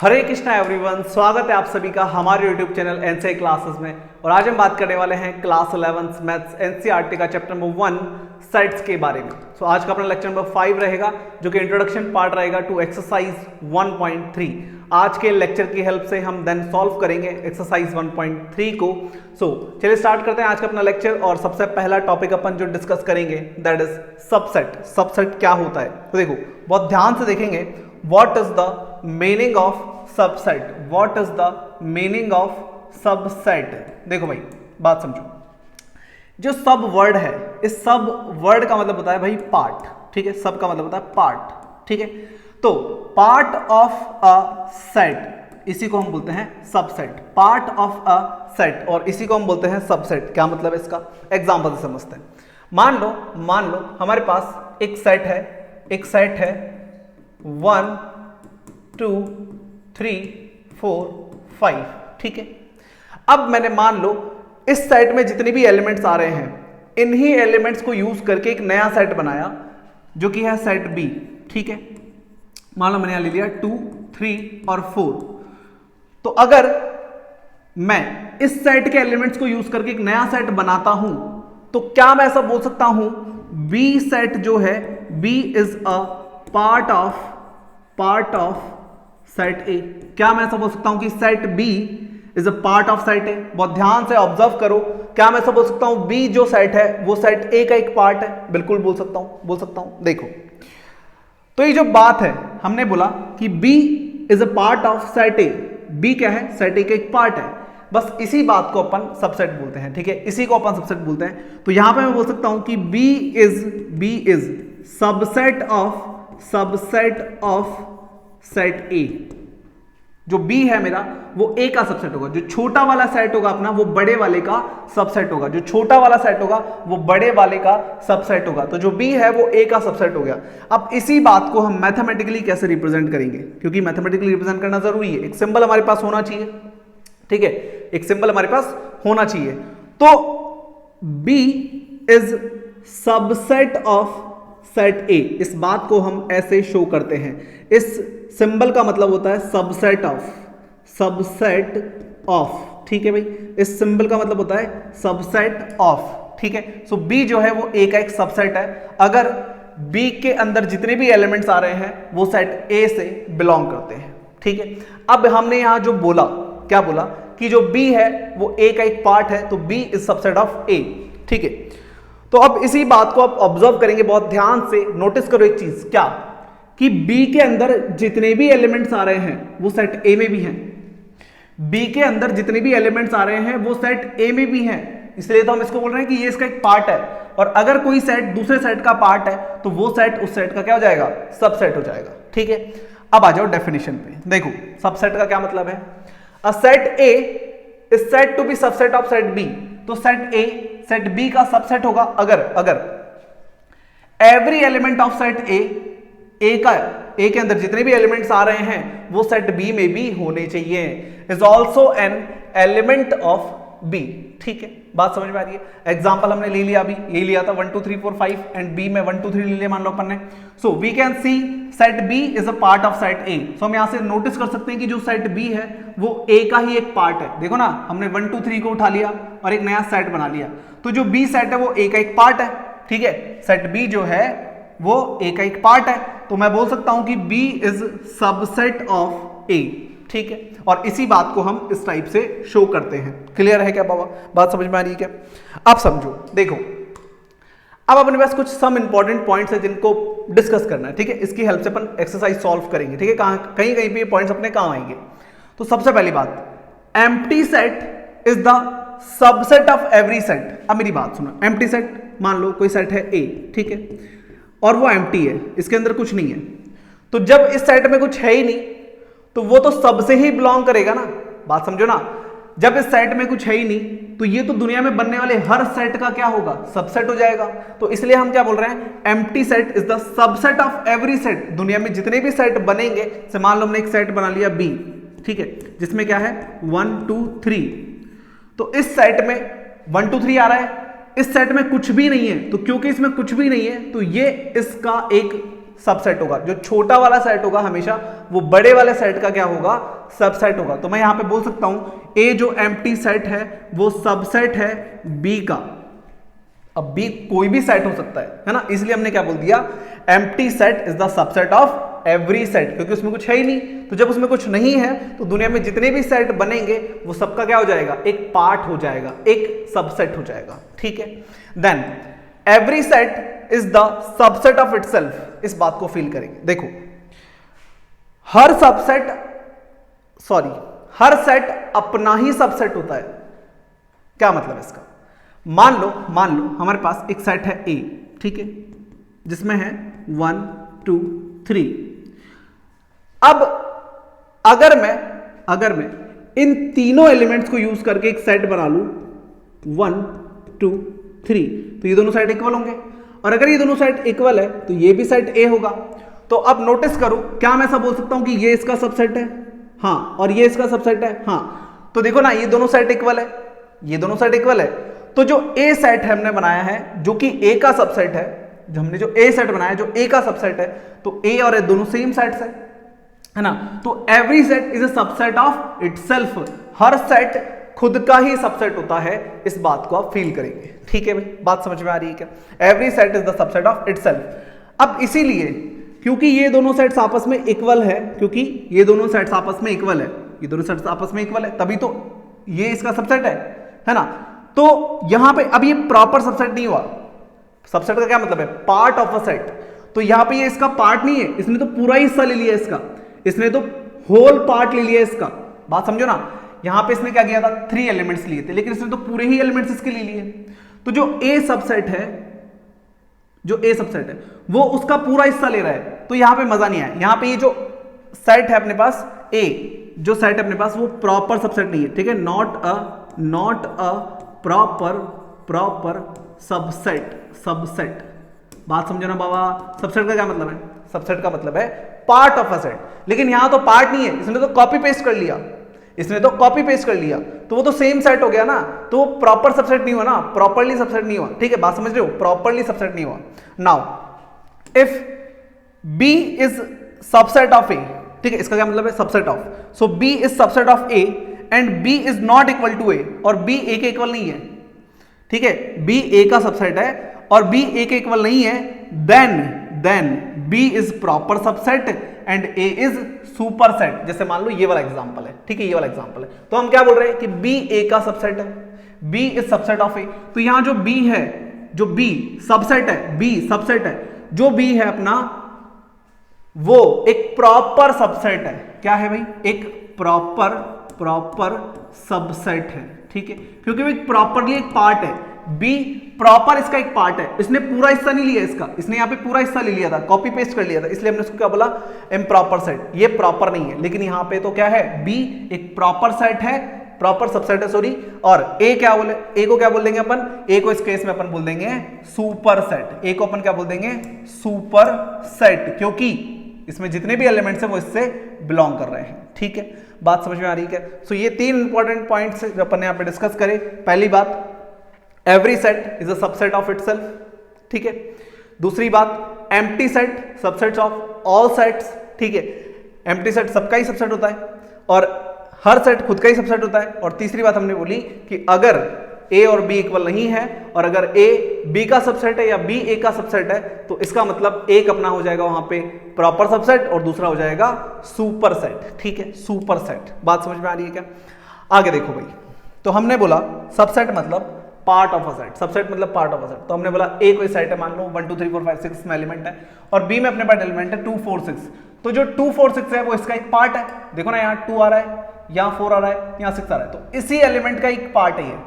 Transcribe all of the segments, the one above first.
हरे Krishna everyone, स्वागत है आप सभी का हमारे YouTube चैनल एनसीआई क्लासेस में। और आज हम बात करने वाले हैं क्लास 11 मैथ्स एनसीईआरटी का चैप्टर नंबर 1 सेट्स के बारे में। सो आज का अपना लेक्चर नंबर 5 रहेगा, जो कि इंट्रोडक्शन पार्ट रहेगा टू एक्सरसाइज 1.3। आज के लेक्चर की हेल्प से हम देन सॉल्व करेंगे एक्सरसाइज 1.3 को। चलिए स्टार्ट करते हैं आज का अपना लेक्चर। और सबसे पहला टॉपिक अपन जो डिस्कस करेंगे दैट इज सबसेट। सबसेट क्या होता है तो देखो, बहुत ध्यान से देखेंगे। What is the meaning of subset? What is the meaning of subset? देखो भाई, बात समझो। जो सब वर्ड है, इस सब वर्ड का मतलब होता है भाई पार्ट, ठीक है। सब का मतलब होता है पार्ट, ठीक है। तो पार्ट ऑफ अ सेट, इसी को हम बोलते हैं subset. Part of a set, और इसी को हम बोलते हैं सबसेट। क्या मतलब है इसका? एग्जांपल से समझते हैं। मान लो हमारे पास एक सेट है 1 2 3 4 5, ठीक है। अब मैंने मान लो इस सेट में जितने भी एलिमेंट्स आ रहे हैं, इन्हीं एलिमेंट्स को यूज करके एक नया सेट बनाया, जो कि है सेट बी, ठीक है। मान लो मैंने यहां ले लिया 2 3 और 4। तो अगर मैं इस सेट के एलिमेंट्स को यूज करके एक नया सेट बनाता हूं, तो क्या मैं ऐसा बोल सकता हूं बी सेट जो है, B is a part of set A? क्या मैं ऐसा बोल सकता हूं कि set B is a part of set A? बहुत ध्यान से ऑब्जर्व करो। क्या मैं ऐसा बोल सकता हूं बी जो सेट है वो सेट ए का एक पार्ट है? बिल्कुल बोल सकता हूं। देखो, तो ये जो बात है, हमने बोला कि B is a part of set A. B क्या है? सेट ए का एक पार्ट है। बस इसी बात को अपन सबसेट बोलते हैं, ठीक है। इसी को अपन सबसेट बोलते हैं। तो यहां पे मैं बोल सकता हूं कि B is subset of set A. जो बी है मेरा, वो ए का सबसेट होगा। जो छोटा वाला सेट होगा अपना, वो बड़े वाले का सबसेट होगा। जो छोटा वाला सेट होगा वो बड़े वाले का सबसेट होगा। तो जो बी है वो ए का सबसेट हो गया। अब इसी बात को हम मैथमेटिकली कैसे रिप्रेजेंट करेंगे? क्योंकि मैथमेटिकली रिप्रेजेंट करना जरूरी है। एक सिंबल हमारे पास होना चाहिए, ठीक है। एक सिंबल हमारे पास होना चाहिए। तो B is subset of set A, इस बात को हम ऐसे शो करते हैं। इस सिंबल का मतलब होता है सबसेट ऑफ, ठीक है भाई। इस सिंबल का मतलब होता है सबसेट ऑफ, ठीक है। सो बी जो है वो ए का एक सबसेट है। अगर बी के अंदर जितने भी एलिमेंट्स आ रहे हैं वो सेट ए से बिलोंग करते हैं, ठीक है। अब हमने यहां जो बोला, क्या बोला कि जो बी है वो ए का एक पार्ट है, तो B is subset of A, ठीक है। तो अब इसी बात को आप ऑब्जर्व करेंगे, बहुत ध्यान से नोटिस करो एक चीज, क्या कि बी के अंदर जितने भी एलिमेंट्स आ रहे हैं वो सेट ए में भी हैं। बी के अंदर जितने भी एलिमेंट्स आ रहे हैं वो सेट ए में भी हैं। इसलिए तो हम इसको बोल रहे हैं कि ये इसका एक पार्ट है। और अगर कोई सेट दूसरे सेट का पार्ट है, तो वो सेट उस सेट का क्या हो जाएगा? सबसेट हो जाएगा, ठीक है। अब आ जाओ डेफिनेशन पे। देखो, सबसेट का क्या मतलब है? A set A is said to be subset of set B. तो सेट ए सेट बी का सबसेट होगा अगर every element of set A के अंदर जितने भी एलिमेंट्स आ रहे हैं वो सेट बी में भी होने चाहिए। Is also an element of B, ठीक है। बात समझ में आ रही है? एग्जाम्पल हमने ले लिया, अभी यही लिया था 1 2 3 4 5 एंड बी में 1 2 3 ले लिया, मान लो अपन ने। So we can see set B is a part of set A. So हम यहां से नोटिस कर सकते हैं कि जो सेट बी है वो ए का ही एक पार्ट है। देखो ना, हमने 1 2 3 को उठा लिया और एक नया सेट बना लिया। तो जो बी सेट है वो ए का एक पार्ट है, ठीक है। सेट बी जो है वो ए का एक पार्ट है। तो मैं बोल सकता हूं कि B is subset of A, ठीक है। और इसी बात को हम इस टाइप से शो करते हैं। क्लियर है क्या बाबा? बात समझ में आ रही है क्या? अब समझो, देखो, अब अपने पास कुछ सम इंपॉर्टेंट पॉइंट्स है जिनको डिस्कस करना है, ठीक है। इसकी हेल्प से अपन एक्सरसाइज सॉल्व करेंगे, ठीक है। कहीं पे ये पॉइंट्स अपने काम आएंगे। तो सबसे पहली बात, empty set is the subset of every set. अब मेरी बात सुनो, एम्प्टी सेट, मान लो कोई सेट है ए, ठीक है, और वो एम्प्टी है, इसके अंदर कुछ नहीं है। तो जब इस सेट में कुछ है ही नहीं, तो वो तो सबसे ही बिलोंग करेगा ना। बात समझो ना, जब इस सेट में कुछ है ही नहीं, तो ये तो दुनिया में बनने वाले हर सेट का क्या होगा? सबसेट हो जाएगा। तो इसलिए हम क्या बोल रहे हैं? Empty set is the subset of every set. दुनिया में जितने भी सेट बनेंगे, से मान लो हमने एक सेट बना लिया बी, ठीक है, जिसमें क्या है 1 2 3। तो इस सेट में 1 2 3 आ रहा है, इस सेट में कुछ भी नहीं है। तो क्योंकि इसमें कुछ भी नहीं है, तो ये इसका एक सबसेट होगा। जो छोटा वाला सेट होगा हमेशा वो बड़े वाले सेट का क्या होगा, सबसेट होगा। तो मैं यहां पे बोल सकता हूं ए जो एम्प्टी सेट है वो सबसेट है बी का। अब बी कोई भी सेट हो सकता है ना, इसलिए हमने क्या बोल दिया, empty set is the subset of every set, क्योंकि उसमें कुछ है ही नहीं। तो जब उसमें कुछ नहीं है तो दुनिया में जितने भी सेट बनेंगे वो सबका क्या हो जाएगा, एक पार्ट हो जाएगा, एक सबसेट हो जाएगा। ठीक है, then every set is the subset of itself. इस बात को फील करेंगे। देखो हर सेट अपना ही सबसेट होता है। क्या मतलब इसका, मान लो हमारे पास एक सेट है ए, ठीक है, जिसमें है 1 2 3। अब अगर मैं इन तीनों एलिमेंट्स को यूज करके एक सेट बना लूं 1 2 3, तो ये दोनों सेट इक्वल होंगे। और अगर ये दोनों सेट इक्वल है तो ये भी सेट ए होगा। तो अब नोटिस करो, क्या मैं ऐसा बोल सकता हूं कि ये इसका सबसेट है, हाँ, और ये इसका सबसेट है, हाँ। तो देखो ना, ये दोनों सेट इक्वल है, ये दोनों सेट इक्वल है। तो जो ए सेट हमने बनाया है जो कि ए का सबसेट है, जो ए सेट बनाया जो ए का सबसेट है, तो ए और ए दोनों सेम सेट्स है ना। तो every set is a subset of itself. Her set खुद का ही सबसेट होता है। इस बात को आप फील करेंगे। ठीक है भाई, बात समझ में आ रही है क्या? Every set is the subset of itself. अब इसीलिए क्योंकि ये दोनों सेट्स आपस में इक्वल है, ये दोनों सेट्स आपस में इक्वल है, तभी तो ये इसका सबसेट है ना। तो यहां पे अब ये प्रॉपर सबसेट नहीं हुआ। सबसेट का क्या मतलब है, पार्ट ऑफ अ सेट। तो यहां पे ये इसका पार्ट नहीं है, इसने तो पूरा हिस्सा ले लिया इसका, इसने तो होल पार्ट ले लिया इसका। बात समझो ना, यहां पे इसने क्या किया था, 3 एलिमेंट्स लिए थे, लेकिन इसने तो पूरे ही एलिमेंट्स इसके ले लिए। तो जो ए सबसेट है वो उसका पूरा हिस्सा ले रहा है। तो यहां पे मजा नहीं आया। यहां पे ये जो सेट है अपने पास ए, जो सेट है अपने पास वो प्रॉपर सबसेट नहीं है। ठीक है, नॉट अ प्रॉपर सबसेट। बात समझो ना बाबा, सबसेट का क्या मतलब है, सबसेट का मतलब है पार्ट ऑफ अ सेट। लेकिन यहां तो पार्ट नहीं है, इसने तो कॉपी पेस्ट कर लिया, तो वो तो सेम सेट हो गया ना। तो वो प्रॉपर सबसेट नहीं हुआ ना, प्रॉपरली सबसेट नहीं हुआ। ठीक है, बात समझ रहे हो, प्रॉपरली सबसेट नहीं हुआ। Now if B is subset of A, ठीक है, इसका क्या मतलब है, subset of. So B is subset of A and B is not equal to A, और बी ए के इक्वल नहीं है। ठीक है, बी ए का सबसेट है और बी ए के इक्वल नहीं है, then B is proper subset and A is superset. जैसे मान लो ये वाला एग्जांपल है, ठीक है, ये वाला एग्जांपल है। तो हम क्या बोल रहे हैं कि बी ए का सबसेट है, बी इज सबसेट ऑफ ए। तो यहां जो बी है, जो बी सबसेट है, जो बी है अपना, वो एक प्रॉपर सबसेट है। क्या है भाई, एक प्रॉपर सबसेट है। ठीक है, क्योंकि वो एक प्रॉपरली एक पार्ट है। बी प्रॉपर इसका एक पार्ट है, इसने पूरा हिस्सा नहीं लिया इसका, इसने यहां पे पूरा हिस्सा ले लिया था, कॉपी पेस्ट कर लिया था, इसलिए हमने उसको क्या बोला, इम्प्रॉपर सेट। ये प्रॉपर नहीं है, लेकिन यहां पे तो क्या है, बी एक प्रॉपर सेट है, प्रॉपर सबसेट है, सॉरी। और ए क्या बोले, ए को क्या बोल देंगे अपन, ए को इस केस में अपन बोल देंगे सुपर सेट। ए को अपन क्या बोल देंगे, सुपर सेट, क्योंकि इसमें जितने भी एलिमेंट्स हैं वो इससे बिलोंग कर रहे हैं। ठीक है, बात समझ में आ रही है। सो ये 3 इंपॉर्टेंट पॉइंट्स जो अपन ने यहाँ पे डिस्कस करे। पहली बात, every set is a subset of itself. ठीक है, दूसरी बात, empty set subsets of all sets. ठीक है, एम्प्टी सेट सबका ही सबसेट होता है और हर सेट खुद का ही सबसेट होता है। और तीसरी बात हमने बोली कि अगर ए और बी इक्वल नहीं है, और अगर ए बी का सबसेट है या बी ए का सबसेट है, तो इसका मतलब एक अपना हो जाएगा वहां पे प्रॉपर सबसेट और दूसरा हो जाएगा सुपर सेट। ठीक है, सुपर सेट। बात समझ में आ रही है क्या? आगे देखो भाई, तो हमने बोला सबसेट मतलब part of a set, subset मतलब पार्ट ऑफ अ सेट। तो हमने बोला ए कोई सेट है, मान लो 1 2 3 4 5 6 में एलिमेंट है, और बी में अपने पास एलिमेंट है 2 4 6। तो जो 2 4 6 है वो इसका एक पार्ट है। देखो ना, यहाँ 2 आ रहा है, यहाँ 4 आ रहा है, यहाँ 6 आ रहा है, तो इसी एलिमेंट का एक पार्ट है ये।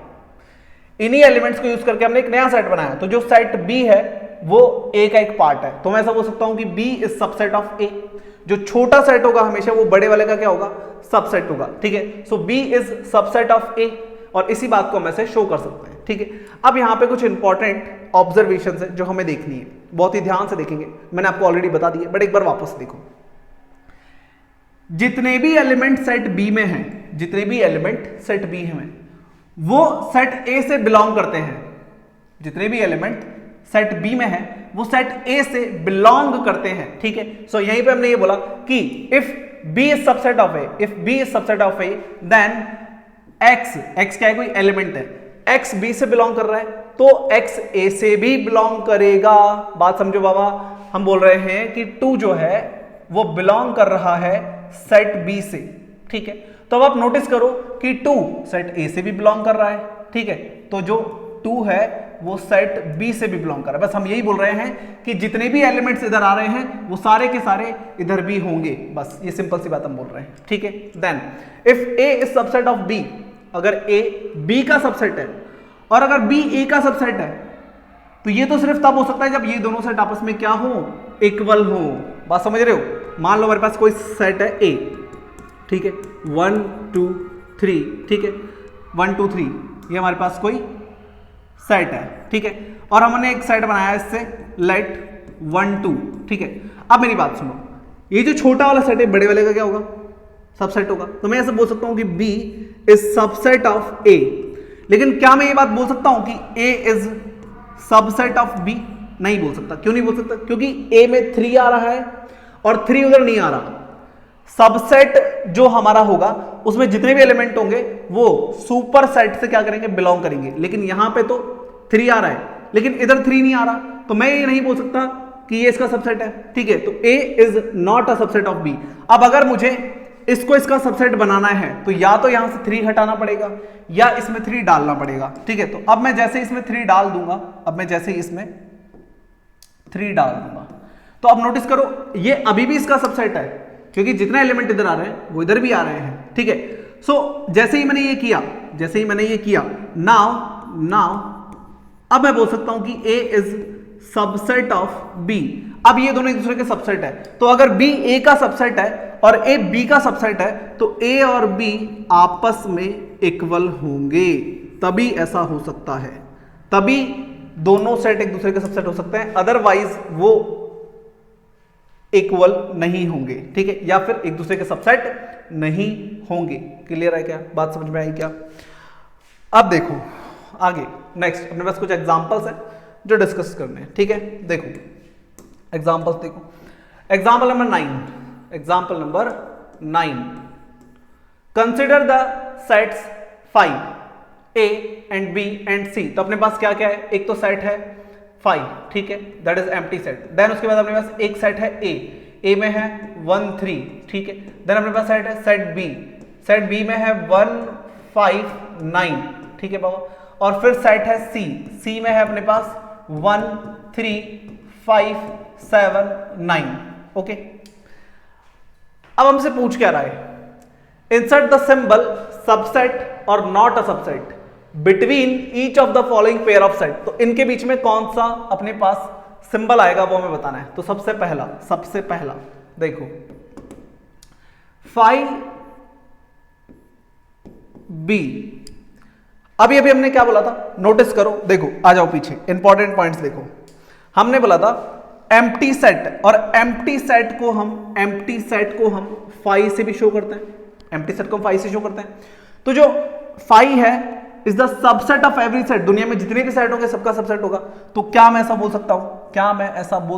इन्हीं एलिमेंट्स को यूज करके हमने एक नया सेट बनाया। तो जो सेट बी है वो ए का एक पार्ट है। तो मैं ऐसा बोल सकता हूं कि बी इज सबसेट ऑफ ए। जो छोटा सेट होगा हमेशा वो बड़े वाले का क्या होगा, सबसेट होगा। ठीक है, सो बी इज सबसेट ऑफ ए, और इसी बात को हम ऐसे शो कर सकते हैं। ठीक है, अब यहां पे कुछ इंपॉर्टेंट ऑब्जर्वेशंस है जो हमें देखनी है, बहुत ही ध्यान से देखेंगे। मैंने आपको ऑलरेडी बता दिया, बट एक बार वापस देखो। जितने भी एलिमेंट सेट बी में हैं, जितने भी एलिमेंट सेट बी में, वो सेट ए से बिलोंग करते हैं। जितने भी एलिमेंट सेट बी में है वो सेट ए से बिलोंग करते हैं, ठीक है। सो यहीं पे हमने ये बोला कि if B is subset of A, if B is subset of A then X क्या है, कोई एलिमेंट है, एक्स बी से बिलोंग कर रहा है तो एक्स ए से भी बिलोंग करेगा। बात समझो बाबा, हम बोल रहे हैं कि 2 जो है वो बिलोंग कर रहा है सेट बी से, ठीक है। तो अब आप नोटिस करो कि 2 सेट ए से भी बिलोंग कर रहा है, ठीक है। तो जो 2 है वो सेट बी से भी बिलोंग कर रहा है। बस हम यही बोल रहे हैं कि जितने भी एलिमेंट्स इधर आ रहे हैं वो सारे के सारे इधर भी होंगे, बस ये सिंपल सी बात हम बोल रहे हैं, ठीक है। Then if A is subset of B, अगर ए बी का सबसेट है और अगर बी ए का सबसेट है तो ये तो सिर्फ तब हो सकता है जब ये दोनों सेट आपस में क्या हो, इक्वल हो। बात समझ रहे हो। मान लो हमारे पास कोई सेट है ए, ठीक है, 1 2 3, ठीक है, 1 2 3 ये हमारे पास कोई सेट है, ठीक है। और हमने एक सेट बनाया इससे लेट 1 2, ठीक है। अब मेरी बात सुनो, ये जो छोटा वाला सेट है बड़े वाले का क्या होगा, सबसेट होगा। तो मैं ऐसे बोल सकता हूं कि B is subset of A, लेकिन क्या मैं ये बात बोल सकता हूं कि A is subset of B? नहीं बोल सकता। क्यों नहीं बोल सकता? क्योंकि A में 3 आ रहा है और 3 उधर नहीं आ रहा। सबसेट जो हमारा होगा उसमें जितने भी एलिमेंट होंगे वो सुपर सेट से क्या करेंगे, बिलोंग करेंगे। लेकिन यहां पे तो 3 आ रहा है लेकिन इधर 3 नहीं आ रहा, तो मैं ये नहीं बोल सकता कि ये इसका सबसेट है, ठीक है। तो A is not a subset of B। अब अगर मुझे इसको इसका सबसेट बनाना है तो या तो यहां से 3 हटाना पड़ेगा या इसमें 3 डालना पड़ेगा, ठीक है। तो अब मैं जैसे इसमें 3 डाल दूंगा, अब मैं जैसे इसमें 3 डाल दूंगा तो अब नोटिस करो ये अभी भी इसका सबसेट है क्योंकि जितने एलिमेंट इधर आ रहे हैं वो इधर भी आ रहे हैं, ठीक है। सो जैसे ही मैंने ये किया, जैसे ही मैंने ये किया, नाउ अब मैं बोल सकता हूं कि A is subset of B। अब ये दोनों एक दूसरे के सबसेट है, तो अगर B A का सबसेट है और A B का सबसेट है तो A और B आपस में इक्वल होंगे, तभी ऐसा हो सकता है, तभी दोनों सेट एक दूसरे के सबसेट हो सकते हैं, अदरवाइज वो इक्वल नहीं होंगे, ठीक है, या फिर एक दूसरे के सबसेट नहीं होंगे। क्लियर है क्या? बात समझ में आई क्या? अब देखो आगे नेक्स्ट अपने पास कुछ एग्जांपल्स हैं जो डिस्कस करने हैं, ठीक है। देखो एग्जांपल्स देखो, example number 9, example number 9, consider the sets 5 A and B and C। तो अपने पास क्या क्या है, एक तो सेट है 5, ठीक है, दैट इज एम्प्टी सेट। देन उसके बाद अपने पास एक सेट है A में है 1 3, ठीक है। देन अपने पास सेट है सेट B में है 1 5 9, ठीक है बाबा। और फिर सेट है C में है अपने पास 1 3 5 7 9, ओके। अब हमसे पूछ क्या रहा है, इंसर्ट द सिंबल सबसेट और not a subset between each of the following pair of set. तो इनके बीच में कौन सा अपने पास सिंबल आएगा वो हमें बताना है। तो सबसे पहला देखो 5B, अभी हमने क्या बोला था, नोटिस करो, देखो आ जाओ पीछे, इंपॉर्टेंट पॉइंट्स देखो। हमने बोला था एम्प्टी सेट, और एम्प्टी सेट को हम 5 से भी शो करते हैं, एम्प्टी सेट को 5 से शो करते हैं। तो जो 5 है is the subset of every set, दुनिया में जितने भी सेट होंगे सबका सबसेट होगा। तो क्या मैं ऐसा बोल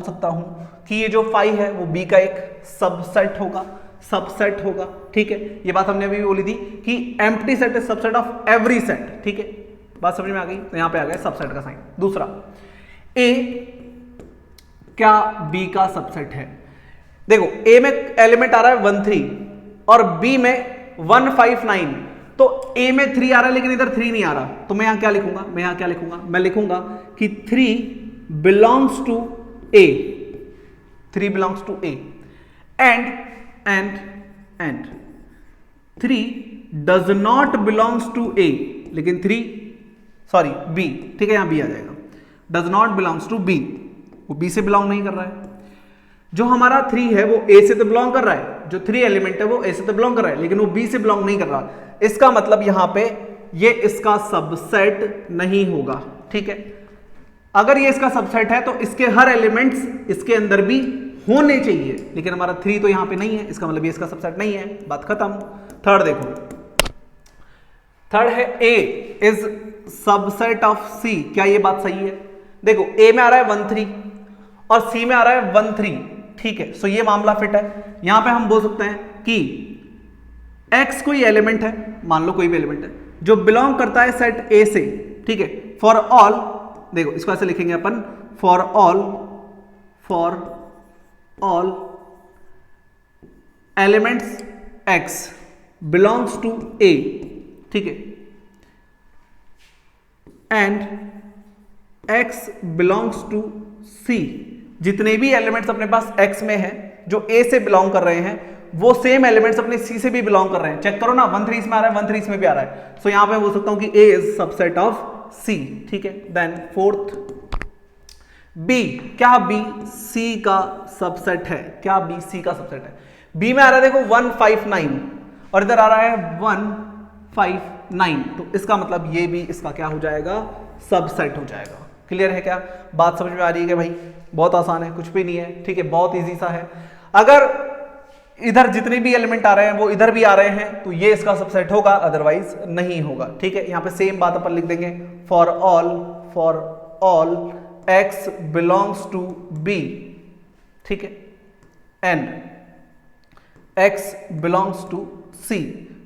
सकता हूं, कि ये जो 5 है वो B का एक सबसेट होगा, ठीक है। ये बात हमने अभी बोली थी कि empty set is subset of every set, ठीक है। बात समझ में आ गई? तो यहां पे आ गया सबसेट का साइन। दूसरा, A क्या B का सबसेट है? देखो A में एलिमेंट आ रहा है 1 3 और B में 1 5 9। तो A में 3 आ रहा है लेकिन इधर 3 नहीं आ रहा, तो मैं यहां क्या लिखूंगा, मैं लिखूंगा कि 3 belongs to A, 3 belongs to A and 3 does not belongs to A, लेकिन B, ठीक है, यहां B आ जाएगा, does not belongs to B, वो B से बिलोंग नहीं कर रहा है। जो हमारा 3 है वो A से तो बिलोंग कर रहा है, जो 3 एलिमेंट है वो A से तो बिलोंग कर रहा है, लेकिन वो B से बिलोंग नहीं कर रहा। इसका मतलब यहां पे ये इसका सबसेट नहीं होगा, ठीक है। अगर ये इसका सबसेट है तो इसके हर एलिमेंट्स इसके अंदर भी होने चाहिए, लेकिन हमारा 3 तो यहां पे नहीं है, इसका मतलब ये इसका सबसेट नहीं है, बात खत्म। थर्ड देखो, थर्ड है A is subset of C। क्या ये बात सही है? देखो ए में आ रहा है 1 3 और सी में आ रहा है 1 3, ठीक है। सो ये मामला फिट है। यहां पे हम बोल सकते हैं कि x कोई एलिमेंट है, मान लो कोई भी एलिमेंट है जो बिलोंग करता है सेट ए से, ठीक है। फॉर ऑल, देखो इसको ऐसे लिखेंगे अपन, for all elements x belongs to a, ठीक है, and x belongs to c। जितने भी एलिमेंट्स अपने पास x में है जो a से बिलोंग कर रहे हैं, वो सेम एलिमेंट्स अपने c से भी बिलोंग कर रहे हैं। चेक करो ना, 1 3 इसमें आ रहा है, 1 3 इसमें भी आ रहा है। सो यहां पे मैं बोल सकता हूं कि a is subset of c, ठीक है। देन फोर्थ b, क्या b c का सबसेट है? क्या b c का सबसेट है? b में आ रहा है देखो 1 5 9 और इधर आ रहा है 1 5 9, तो इसका मतलब ये भी इसका क्या हो जाएगा? सबसेट हो जाएगा। क्लियर है क्या? बात समझ में आ रही है कि भाई बहुत आसान है, कुछ भी नहीं है, ठीक है, बहुत इजी सा है। अगर इधर जितने भी एलिमेंट आ रहे हैं वो इधर भी आ रहे हैं तो ये इसका सबसेट होगा, अदरवाइज नहीं होगा, ठीक है। यहां पे सेम बात अपन लिख देंगे, for all x belongs to b, ठीक है, and x belongs to c,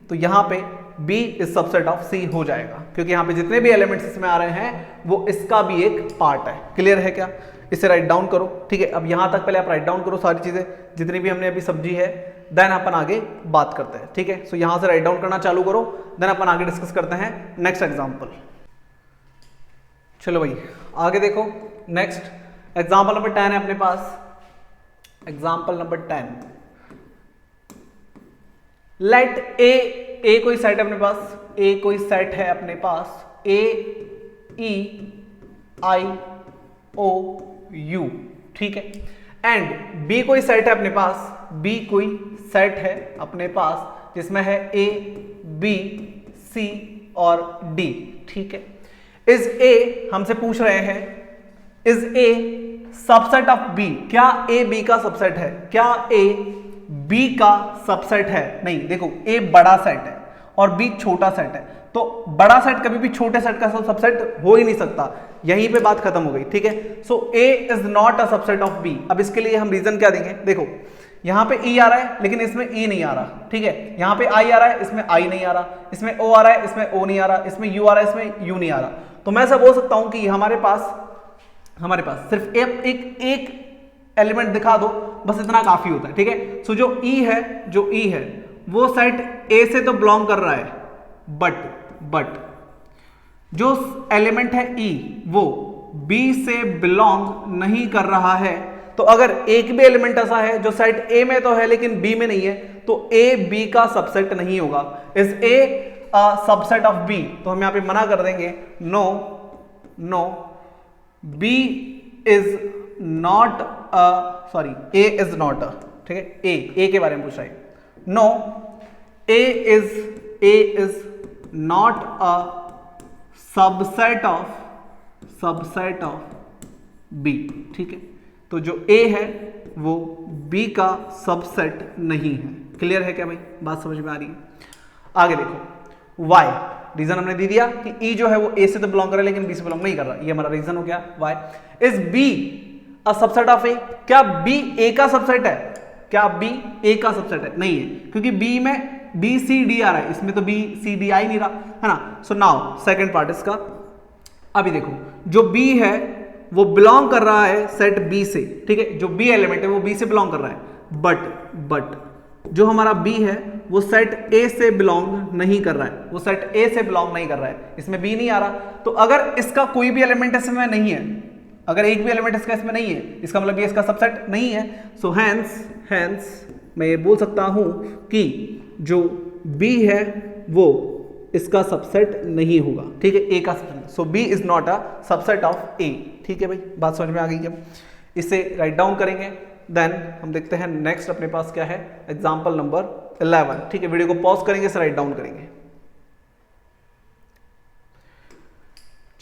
तो यहां पे b is subset of c हो जाएगा, क्योंकि यहां पे जितने भी एलिमेंट्स इसमें आ रहे हैं वो इसका भी एक पार्ट है। क्लियर है क्या? इसे राइट डाउन करो, ठीक है। अब यहां तक पहले आप राइट डाउन करो सारी चीजें जितनी भी हमने अभी समझी है, देन अपन आगे बात करते हैं, ठीक है। सो यहां से राइट डाउन करना चालू करो, देन अपन आगे डिस्कस करते हैं नेक्स्ट एग्जांपल। चलो भाई आगे देखो, नेक्स्ट एग्जांपल नंबर 10 है अपने पास। एग्जांपल नंबर 10, लेट ए कोई सेट है अपने पास, ए कोई सेट है अपने पास, ए ई आई ओ यू, ठीक है, एंड बी कोई सेट है अपने पास, बी कोई सेट है अपने पास जिसमें है ए बी सी और डी, ठीक है। इज ए हमसे पूछ रहे हैं, is A subset of B? क्या ए बी का सबसेट है? क्या ए बी का सबसेट है? नहीं, देखो ए बड़ा सेट है और बी छोटा सेट है, तो बड़ा सेट कभी भी छोटे सेट का सबसेट हो ही नहीं सकता। यहीं पे बात खत्म हो गई, ठीक है। So A is not a subset of B. अब इसके लिए हम रीजन क्या देंगे? देखो यहां पे ई आ रहा है लेकिन इसमें ई नहीं आ रहा, ठीक है। यहां पे आई आ रहा है, इसमें आई नहीं आ रहा, इसमें ओ आ रहा है, इसमें ओ नहीं आ रहा, इसमें यू आ रहा है, इसमें यू नहीं आ रहा। तो मैं ऐसा बोल सकता हूं कि हमारे पास सिर्फ एक एलिमेंट दिखा दो, बस इतना काफी होता है, ठीक है। सो जो ई है वो सेट ए से तो बिलोंग कर रहा है, बट जो एलिमेंट है ई वो बी से बिलोंग नहीं कर रहा है। तो अगर एक भी एलिमेंट ऐसा है जो सेट ए में तो है लेकिन बी में नहीं है, तो ए बी का सबसेट नहीं होगा। Is A subset of B? तो हम यहां पे मना कर देंगे, no B is not A is not, ठीक है। ए के बारे में पूछ रहा है, no A is not a subset of B, ठीक है। तो जो ए है वो बी का सबसेट नहीं है। क्लियर है क्या भाई? बात समझ में आ रही है? आगे देखो, वाई रीजन हमने दे दिया कि ई जो है वो ए से तो बिलोंग कर रहा है लेकिन बी से बिलोंग नहीं कर रहा, ये हमारा रीजन हो गया। Why is B a subset of A? क्या बी ए का सबसेट है? क्या बी ए का सबसेट है? नहीं है, क्योंकि बी में बी सी डी आ रहा है, इसमें तो बी सी डी आ ही नहीं रहा है ना। सो नाउ सेकंड पार्ट इसका, अभी देखो जो बी है वो बिलोंग कर रहा है सेट बी से, ठीक है। जो बी एलिमेंट है वो बी से बिलोंग कर रहा है, बट जो हमारा बी है वो सेट ए से बिलोंग नहीं कर रहा है, वो सेट ए से बिलोंग नहीं कर रहा है, इसमें बी नहीं आ रहा। तो अगर इसका कोई भी एलिमेंट इसमें नहीं है, अगर एक भी एलिमेंट इसका इसमें नहीं है, इसका मतलब ये इसका सबसेट नहीं है। सो हैंस मैं ये बोल सकता हूं कि जो B है वो इसका सबसेट नहीं होगा, ठीक है, ए का subset. So B is not a subset of A, ठीक है भाई, बात समझ में आ गई है। इसे राइट डाउन करेंगे, देन हम देखते हैं नेक्स्ट अपने पास क्या है, एग्जांपल नंबर 11, ठीक है। वीडियो को पॉज करेंगे, इसे राइट डाउन करेंगे।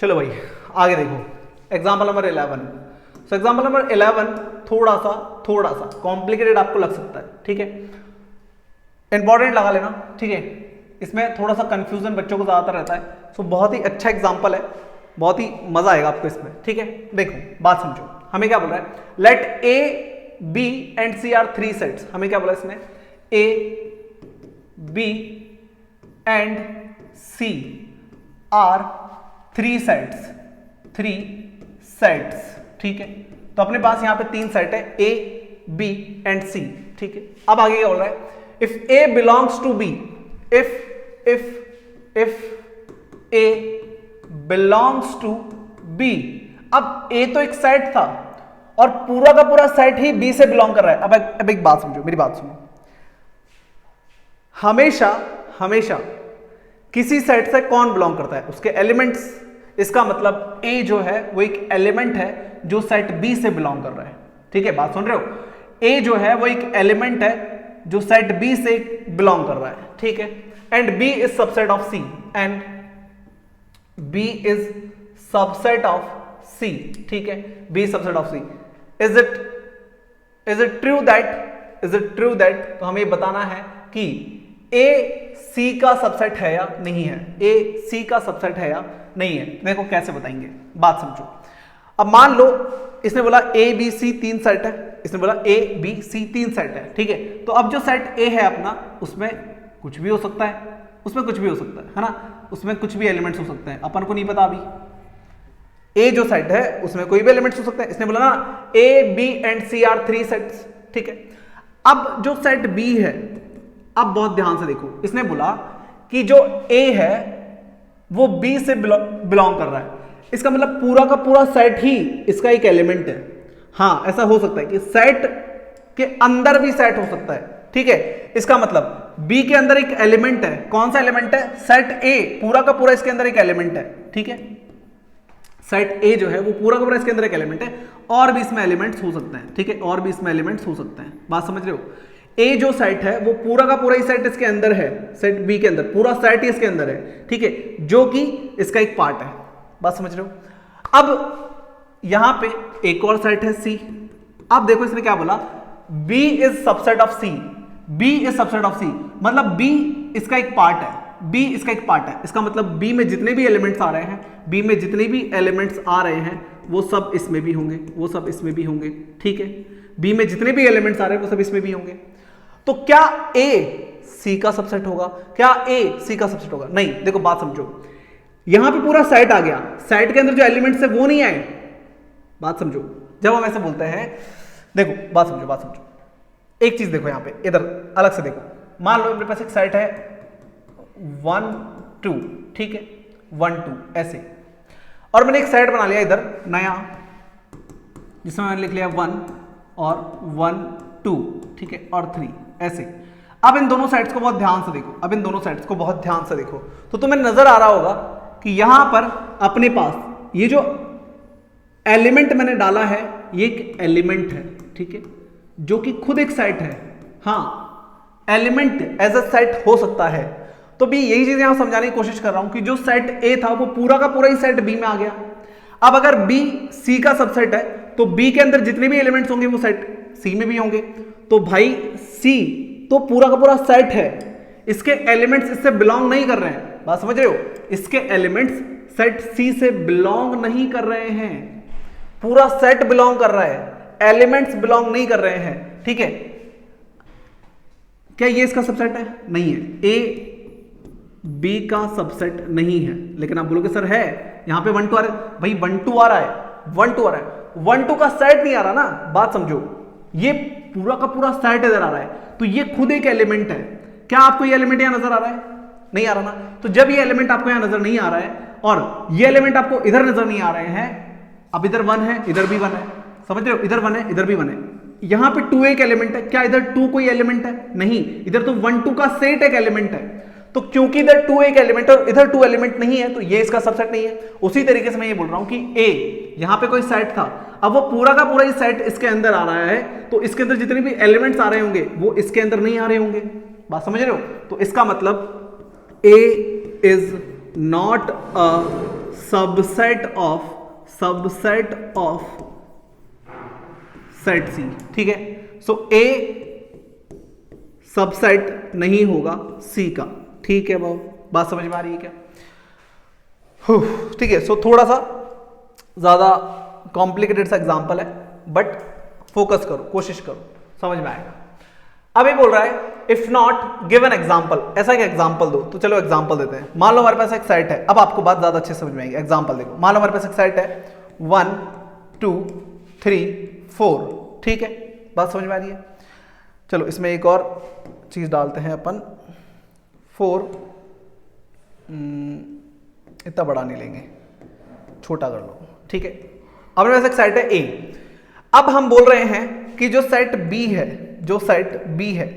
चलो भाई आगे देखो, example number 11। So example number 11 थोड़ा सा कॉम्प्लिकेटेड आपको लग सकता है, ठीक है, इंपॉर्टेंट लगा लेना, ठीक है। इसमें थोड़ा सा कंफ्यूजन बच्चों को ज्यादातर रहता है। सो बहुत ही अच्छा एग्जांपल है, बहुत ही मजा आएगा आपको इसमें, ठीक है। देखो बात समझो, हमें क्या बोल रहा है, let A B and C are three sets. हमें क्या बोला इसने, A B and C are three sets, ठीक है। तो अपने पास यहां पे तीन सेट है, ए बी एंड सी, ठीक है। अब आगे क्या बोल रहा है, if A belongs to B, if A belongs to B. अब ए तो एक सेट था और पूरा का पूरा सेट ही बी से बिलोंग कर रहा है। अब एक बात समझो, मेरी बात सुनो, हमेशा किसी सेट से कौन बिलोंग करता है, उसके एलिमेंट्स। इसका मतलब ए जो है वो एक एलिमेंट है जो सेट बी से बिलोंग कर रहा है, ठीक है। बात सुन रहे हो, ए जो है वो एक एलिमेंट है जो सेट बी से बिलोंग कर रहा है, ठीक है। And B is subset of C, and B is subset of C, ठीक है। B is subset of C. Is it true that, तो हमें बताना है कि ए सी का सबसेट है या नहीं है, ए सी का सबसेट है या नहीं है। देखो कैसे बताएंगे, बात समझो। अब मान लो इसने बोला ए बी सी तीन सेट है, इसने बोला ए बी सी तीन सेट है, ठीक है। तो अब जो सेट ए है अपना, उसमें कुछ भी हो सकता है, है ना, उसमें कुछ भी एलिमेंट्स हो सकते हैं, अपन को नहीं पता अभी। ए जो सेट है उसमें कोई भी एलिमेंट्स हो सकते हैं। इसने बोला ना A B and C are three sets, ठीक है। अब जो सेट बी है, अब बहुत ध्यान से देखो, इसने बोला कि जो ए है वो बी से बिलोंग कर रहा है। इसका मतलब पूरा का पूरा सेट ही इसका एक एलिमेंट है। हाँ, ऐसा हो सकता है कि सेट के अंदर भी सेट हो सकता है, ठीक है। इसका मतलब बी के अंदर एक एलिमेंट है, कौन सा एलिमेंट है, सेट ए, पूरा का पूरा इसके अंदर एक एलिमेंट है, ठीक है। सेट ए जो है वो पूरा का पूरा इसके अंदर एक एलिमेंट है, और भी इसमें एलिमेंट्स हो सकते हैं, ठीक है, और भी इसमें एलिमेंट्स हो सकते हैं। बात समझ रहे हो, ए जो सेट है वो पूरा का पूरा ही सेट इसके अंदर है, सेट बी के अंदर पूरा सेट ही इसके अंदर है, ठीक है, जो कि इसका एक पार्ट है। बात समझ रहे हो। अब यहां पे एक और सेट है सी। अब देखो इसने क्या बोला, B is subset of C, B is subset of C, मतलब बी इसका एक पार्ट है, बी इसका एक पार्ट है। इसका मतलब बी में जितने भी एलिमेंट्स आ रहे हैं, बी में जितने भी एलिमेंट्स आ रहे हैं वो सब इसमें भी होंगे, वो सब इसमें भी होंगे, ठीक है। बी में जितने भी एलिमेंट्स आ रहे हैं वो सब इसमें भी होंगे। तो क्या ए सी का सबसेट होगा, क्या ए सी का सबसेट होगा? नहीं। देखो बात समझो, यहां पे पूरा सेट आ गया, सेट के अंदर जो एलिमेंट्स है वो नहीं आए। बात समझो, जब हम ऐसे बोलते हैं, देखो बात समझो, एक चीज देखो यहां पे, इधर अलग से देखो। मान लो मेरे पास एक सेट है 1 2, ठीक है, 1 2 ऐसे, और मैंने एक सेट बना लिया इधर नया, जिसमें मैंने लिख लिया 1 और 1 2, ठीक है, और 3 ऐसे। अब इन दोनों सेट्स को बहुत ध्यान से देखो, तो तुम्हें नजर आ रहा होगा कि यहां पर अपने पास ये जो एलिमेंट मैंने डाला है ये एक एलिमेंट है, ठीक है, जो कि खुद एक सेट है। हाँ, एलिमेंट एज अ सेट हो सकता है। तो भी यही चीज यहां समझाने की कोशिश कर रहा हूं कि जो सेट ए था वो पूरा का पूरा ही सेट बी में आ गया। अब अगर बी सी का सबसेट है तो बी के अंदर जितने भी एलिमेंट्स होंगे वो सेट सी में भी होंगे। तो भाई सी तो पूरा का पूरा सेट है, इसके एलिमेंट्स इससे बिलोंग नहीं कर रहे हैं। बात समझ रहे हो, इसके एलिमेंट्स सेट सी से बिलोंग नहीं कर रहे हैं, पूरा सेट बिलोंग कर रहा है, एलिमेंट्स बिलोंग नहीं कर रहे हैं, ठीक है। क्या ये इसका सबसेट है? नहीं है, ए बी का सबसेट नहीं है। लेकिन आप बोलोगे सर है, यहां पे 1 2 आ रहा है। भाई 1 2 आ रहा है, 1 2 आ रहा है, 1 2 का सेट नहीं आ रहा ना। बात समझो, ये पूरा का पूरा सेट इधर आ रहा है, तो ये खुद एक एलिमेंट है। क्या आपको ये एलिमेंट यहां नजर आ रहा है? नहीं आ रहा ना। तो जब ये एलिमेंट आपको यहां नजर नहीं आ रहा है और ये एलिमेंट आपको इधर नजर नहीं आ रहे हैं, अब इधर 1 है, इधर भी 1 है, समझ रहे हो, इधर 1 है, इधर भी 1 है, यहां पे 2 एक एलिमेंट है। क्या इधर 2 कोई एलिमेंट है? नहीं, इधर तो 1 2 का सेट एक एलिमेंट है। तो क्योंकि इधर 2 एक एलिमेंट और इधर 2 एलिमेंट नहीं है, तो ये इसका सबसेट नहीं है। उसी तरीके से मैं ये बोल रहा हूं कि ए यहां पे कोई सेट था, अब वो पूरा का पूरा ही सेट इसके अंदर आ रहा है, तो इसके अंदर जितने भी एलिमेंट्स आ रहे होंगे वो इसके अंदर नहीं आ रहे होंगे। बात समझ रहे हो? तो इसका मतलब A is not a subset of set C, ठीक है। सो ए सबसेट नहीं होगा सी का, ठीक है। बात समझ में आ रही है क्या? ठीक है, सो थोड़ा सा ज्यादा कॉम्प्लिकेटेड सा एग्जांपल है, बट फोकस करो, कोशिश करो, समझ में आएगा। अब ये बोल रहा है if not give an example, ऐसा एक एग्जांपल दो। तो चलो एग्जांपल देते हैं। मान लो हमारे पास एक सेट है, अब आपको बात ज्यादा अच्छे से समझ में आएगी। एग्जांपल देखो, मान लो हमारे पास एक सेट है 1 2 3 4, ठीक है, बात समझ में आ रही है। चलो इसमें एक और चीज डालते हैं अपन, 4 इतना बड़ा नहीं लेंगे, छोटा कर लो, ठीक है। अब मेरे पास एक सेट है ए। अब हम बोल रहे हैं कि जो सेट बी है, जो सेट बी है,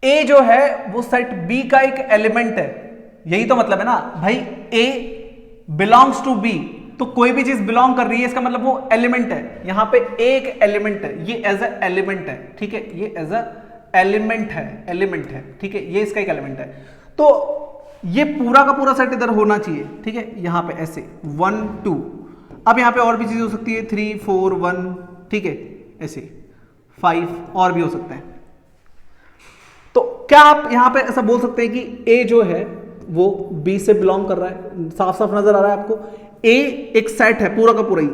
ए जो है वो सेट बी का एक एलिमेंट है। यही तो मतलब है ना भाई, ए बिलोंग्स टू बी, तो कोई भी चीज बिलोंग कर रही है इसका मतलब वो एलिमेंट है। यहां पे ए एक एलिमेंट है, ये एज ए एलिमेंट है, ठीक है, ये एज ए एलिमेंट है, एलिमेंट है, ठीक है, ये इसका एक एलिमेंट है। तो ये पूरा का पूरा सेट इधर होना चाहिए, ठीक है, यहां पे ऐसे 1 2, अब यहां पे और भी चीज हो सकती है 3 4 1, ठीक है, ऐसे 5 और भी हो सकते हैं। तो क्या आप यहां पे ऐसा बोल सकते हैं कि ए जो है वो बी से बिलोंग कर रहा है? साफ साफ नजर आ रहा है आपको, ए एक सेट है पूरा का पूरा ही,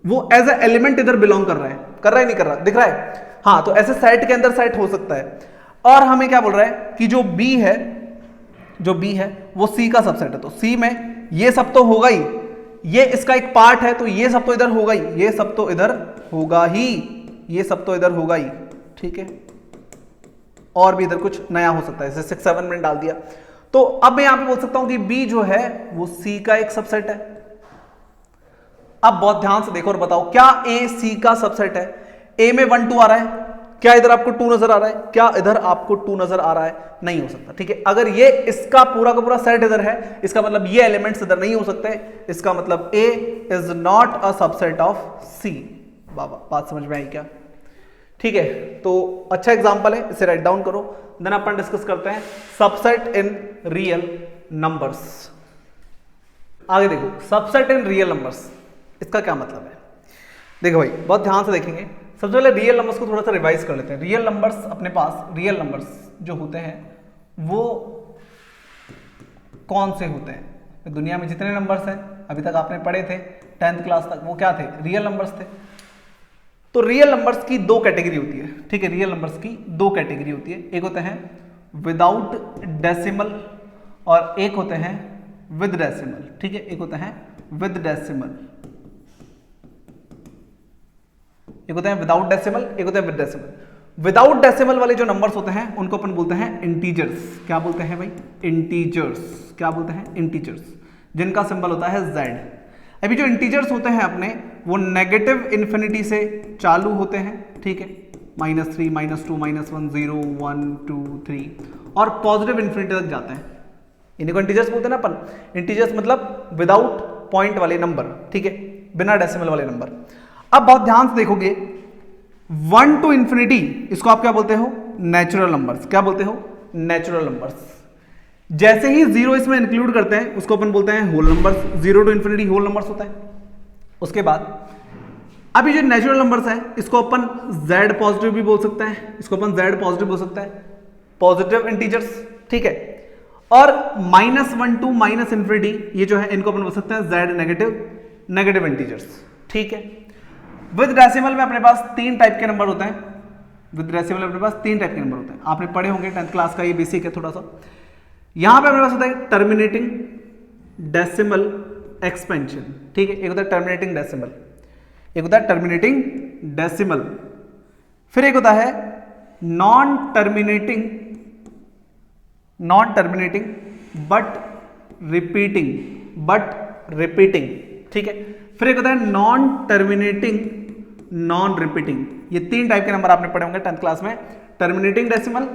वो एज ए एलिमेंट इधर बिलोंग कर रहा है, कर रहा है नहीं कर रहा, दिख रहा है? हाँ, तो ऐसे सेट के अंदर सेट हो सकता है। और हमें क्या बोल रहा है कि जो बी है, जो बी है वो सी का सबसेट है, तो सी में ये सब तो होगा ही, ये इसका एक पार्ट है, तो ये सब तो इधर होगा ही, ये सब तो इधर होगा ही, ये सब तो इधर होगा ही, ठीक है। और भी इधर कुछ नया हो सकता है, जैसे 6 7 मैंने डाल दिया। तो अब मैं यहां पे बोल सकता हूं कि बी जो है वो सी का एक सबसेट है। अब बहुत ध्यान से देखो और बताओ, क्या ए सी का सबसेट है? ए में 1 2 आ रहा है, क्या इधर आपको 2 नजर आ रहा है? क्या इधर आपको 2 नजर आ रहा है? नहीं हो सकता, ठीक है। अगर ये इसका पूरा का पूरा सेट इधर है, इसका मतलब ये एलिमेंट्स इधर नहीं हो सकते, इसका मतलब A is not a subset of C. बाबा बात समझ में आई क्या? ठीक है, तो अच्छा एग्जांपल है, इसे राइट डाउन करो, देन अपन डिस्कस करते हैं सबसेट इन रियल नंबर्स। आगे देखो, सबसेट इन रियल नंबर्स, इसका क्या मतलब है? देखो भाई, बहुत ध्यान से देखेंगे। सबसे पहले रियल नंबर्स को थोड़ा सा रिवाइज कर लेते हैं। रियल नंबर्स अपने पास, रियल नंबर्स जो होते हैं वो कौन से होते हैं? दुनिया में जितने नंबर्स हैं अभी तक आपने पढ़े थे 10th क्लास तक, वो क्या थे? रियल नंबर्स थे। तो रियल नंबर्स की 2 कैटेगरी होती है, ठीक है, रियल नंबर्स की 2 कैटेगरी होती है। एक होते हैं विदाउट डेसिमल और एक होते हैं विद डेसिमल, ठीक है, एक होते हैं विद डेसिमल, एक होते हैं विदाउट डेसिमल, एक होते हैं विद डेसिमल। विदाउट डेसिमल वाले जो नंबर्स होते हैं उनको अपन बोलते हैं इंटीजर्स। क्या बोलते हैं भाई? इंटीजर्स। क्या बोलते हैं? इंटीजर्स, जिनका सिंबल होता है Z। अभी जो इंटीजर्स होते हैं अपने, वो नेगेटिव इन्फिनिटी से चालू होते हैं, ठीक है, -3 -2 -1 0 1 2 3, और पॉजिटिव इन्फिनिटी तक जाते हैं। इन्हीं को इंटीजर्स बोलते हैं ना अपन। इंटीजर्स मतलब विदाउट पॉइंट वाले नंबर, ठीक है, बिना डेसिमल वाले नंबर। अब बहुत ध्यान से देखोगे, 1 टू इंफिनिटी, इसको आप क्या बोलते हो? Natural numbers. क्या बोलते हो? Natural numbers. जैसे ही 0 इसमें इंक्लूड करते हैं उसको अपन बोलते हैं whole numbers. 0 to infinity whole numbers होता है। उसके बाद अभी जो नेचुरल नंबर्स है, इसको अपन Z पॉजिटिव भी बोल सकते हैं, इसको अपन Z पॉजिटिव बोल सकते हैं, पॉजिटिव इंटीजर्स, ठीक है। और -1 टू माइनस इंफिनिटी, ये जो है इनको अपन बोल सकते हैं Z नेगेटिव, नेगेटिव इंटीजर्स, ठीक है। विद डेसिमल में अपने पास 3 टाइप के नंबर होते हैं। विद डेसिमल में अपने पास 3 टाइप के नंबर होते हैं, आपने पढ़े होंगे 10th क्लास का, ये बेसिक है थोड़ा सा। यहां पे अपने पास होता है टर्मिनेटिंग डेसिमल एक्सपेंशन, ठीक है, एक होता है टर्मिनेटिंग डेसिमल, एक होता है टर्मिनेटिंग डेसिमल, फिर एक होता है नॉन टर्मिनेटिंग बट रिपीटिंग, ठीक है, फिर एक होता है नॉन टर्मिनेटिंग नॉन रिपीटिंग। ये 3 टाइप के नंबर आपने पढ़े होंगे 10th क्लास में, terminating decimal,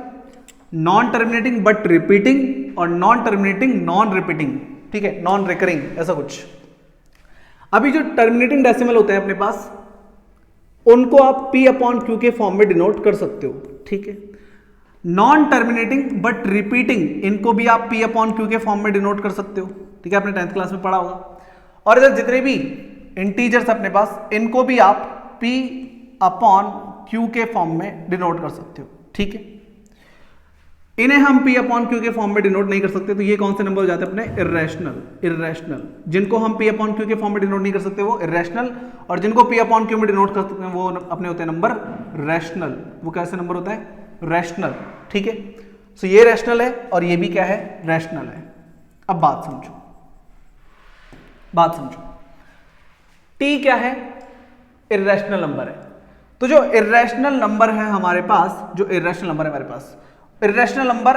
non terminating but repeating और नॉन टर्मिनेटिंग नॉन रिपीटिंग, ठीक है, नॉन रिकरिंग, ऐसा कुछ। अभी जो टर्मिनेटिंग डेसिमल होते हैं अपने पास, उनको आप P/Q के फॉर्म में डिनोट कर सकते हो, ठीक है। नॉन टर्मिनेटिंग बट रिपीटिंग, इनको भी आप P/Q के फॉर्म में डिनोट कर सकते हो, ठीक है, आपने 10th क्लास में पढ़ा होगा। और इधर जितने भी इंटीजर्स अपने पास, इनको भी आप P/Q के फॉर्म में डिनोट कर सकते हो, ठीक है। इन्हें हम P अपॉन क्यू के फॉर्म में डिनोट नहीं कर सकते, तो ये कौन से नंबर हो जाते हैं अपने? इर्रेशनल। जिनको हम P अपॉन क्यू के फॉर्म में डिनोट नहीं कर सकते वो इर्रेशनल, और जिनको P अपॉन क्यू में डिनोट कर सकते हैं वो अपने होते हैं नंबर रैशनल। वो कैसे नंबर होता है? रैशनल। ठीक है, सो ये रैशनल है और ये भी क्या है? रैशनल है। अब बात समझो, T क्या है? इर्रेशनल नंबर है। तो जो इर्रेशनल नंबर है हमारे पास, इर्रेशनल नंबर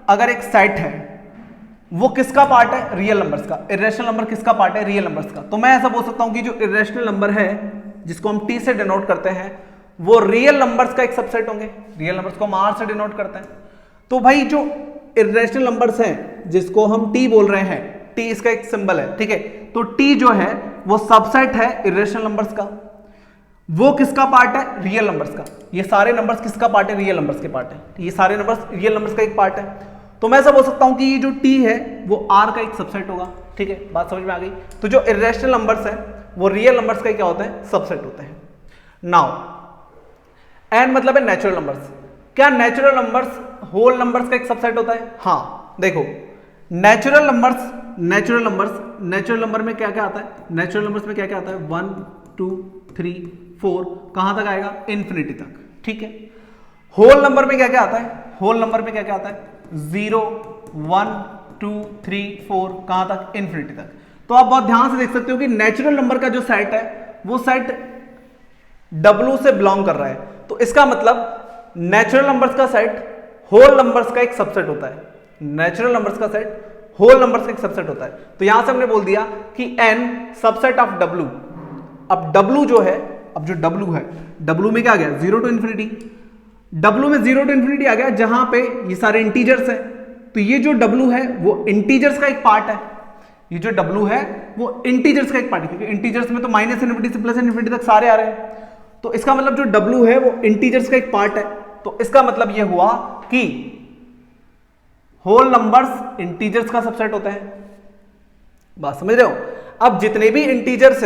अगर एक सेट है, वो किसका पार्ट है? रियल नंबर्स का। इर्रेशनल नंबर किसका पार्ट है? रियल नंबर्स का। तो मैं ऐसा बोल सकता हूं कि जो इर्रेशनल नंबर है जिसको हम T से डिनोट करते हैं वो रियल नंबर्स का एक सबसेट होंगे। रियल नंबर्स को हम R से डिनोट करते हैं। तो भाई जो इर्रेशनल नंबर्स हैं जिसको हम T बोल रहे हैं, T इसका एक सिंबल है, ठीक है, तो T जो है वो सबसेट है इर्रेशनल नंबर्स का। वो किसका पार्ट है? रियल नंबर्स का। ये सारे नंबर्स किसका पार्ट है? रियल नंबर्स के पार्ट है। ये सारे नंबर्स रियल नंबर्स का एक पार्ट है। तो मैं ऐसा बोल सकता हूं कि ये जो T है वो R का एक सबसेट होगा। ठीक है, बात समझ में आ गई? तो जो इर्रेशनल नंबर्स है वो रियल नंबर्स का क्या होता है? सबसेट होते हैं। नाउ N मतलब है नेचुरल नंबर्स। क्या नेचुरल नंबर्स होल नंबर्स का एक सबसेट होता है? हाँ, देखो नेचुरल नंबर में क्या क्या आता है? नेचुरल नंबर्स में क्या क्या आता है? 1 2 3 4, कहां तक आएगा? इन्फिनिटी तक। ठीक है, होल नंबर में क्या क्या आता है? 0 1 2 3 4, कहां तक? इन्फिनिटी तक। तो आप बहुत ध्यान से देख सकते हो कि नेचुरल नंबर का जो सेट है वो सेट W से बिलोंग कर रहा है। तो इसका मतलब नेचुरल नंबर्स का सेट होल नंबर्स का एक सबसेट होता है। नेचुरल नंबर्स का सेट होल नंबर्स का एक सबसेट होता है। तो यहां से हमने बोल दिया कि N सबसेट ऑफ W। अब W जो है, अब जो W है, W में क्या आ गया? 0 टू इन्फिनिटी। W में 0 टू इन्फिनिटी आ गया, जहां पे ये सारे इंटीजर्स हैं। तो ये जो W है वो इंटीजर्स का एक पार्ट है। ये जो W है वो इंटीजर्स का एक पार्ट है, क्योंकि इंटीजर्स में तो माइनस इन्फिनिटी से प्लस इन्फिनिटी तक सारे आ रहे हैं। तो इसका मतलब जो W है वो इंटीजर्स का एक पार्ट है। तो इसका मतलब ये हुआ कि होल नंबर्स इंटीजर्स का सबसेट होता है। बात समझ रहे हो? अब जितने भी इंटीजर्स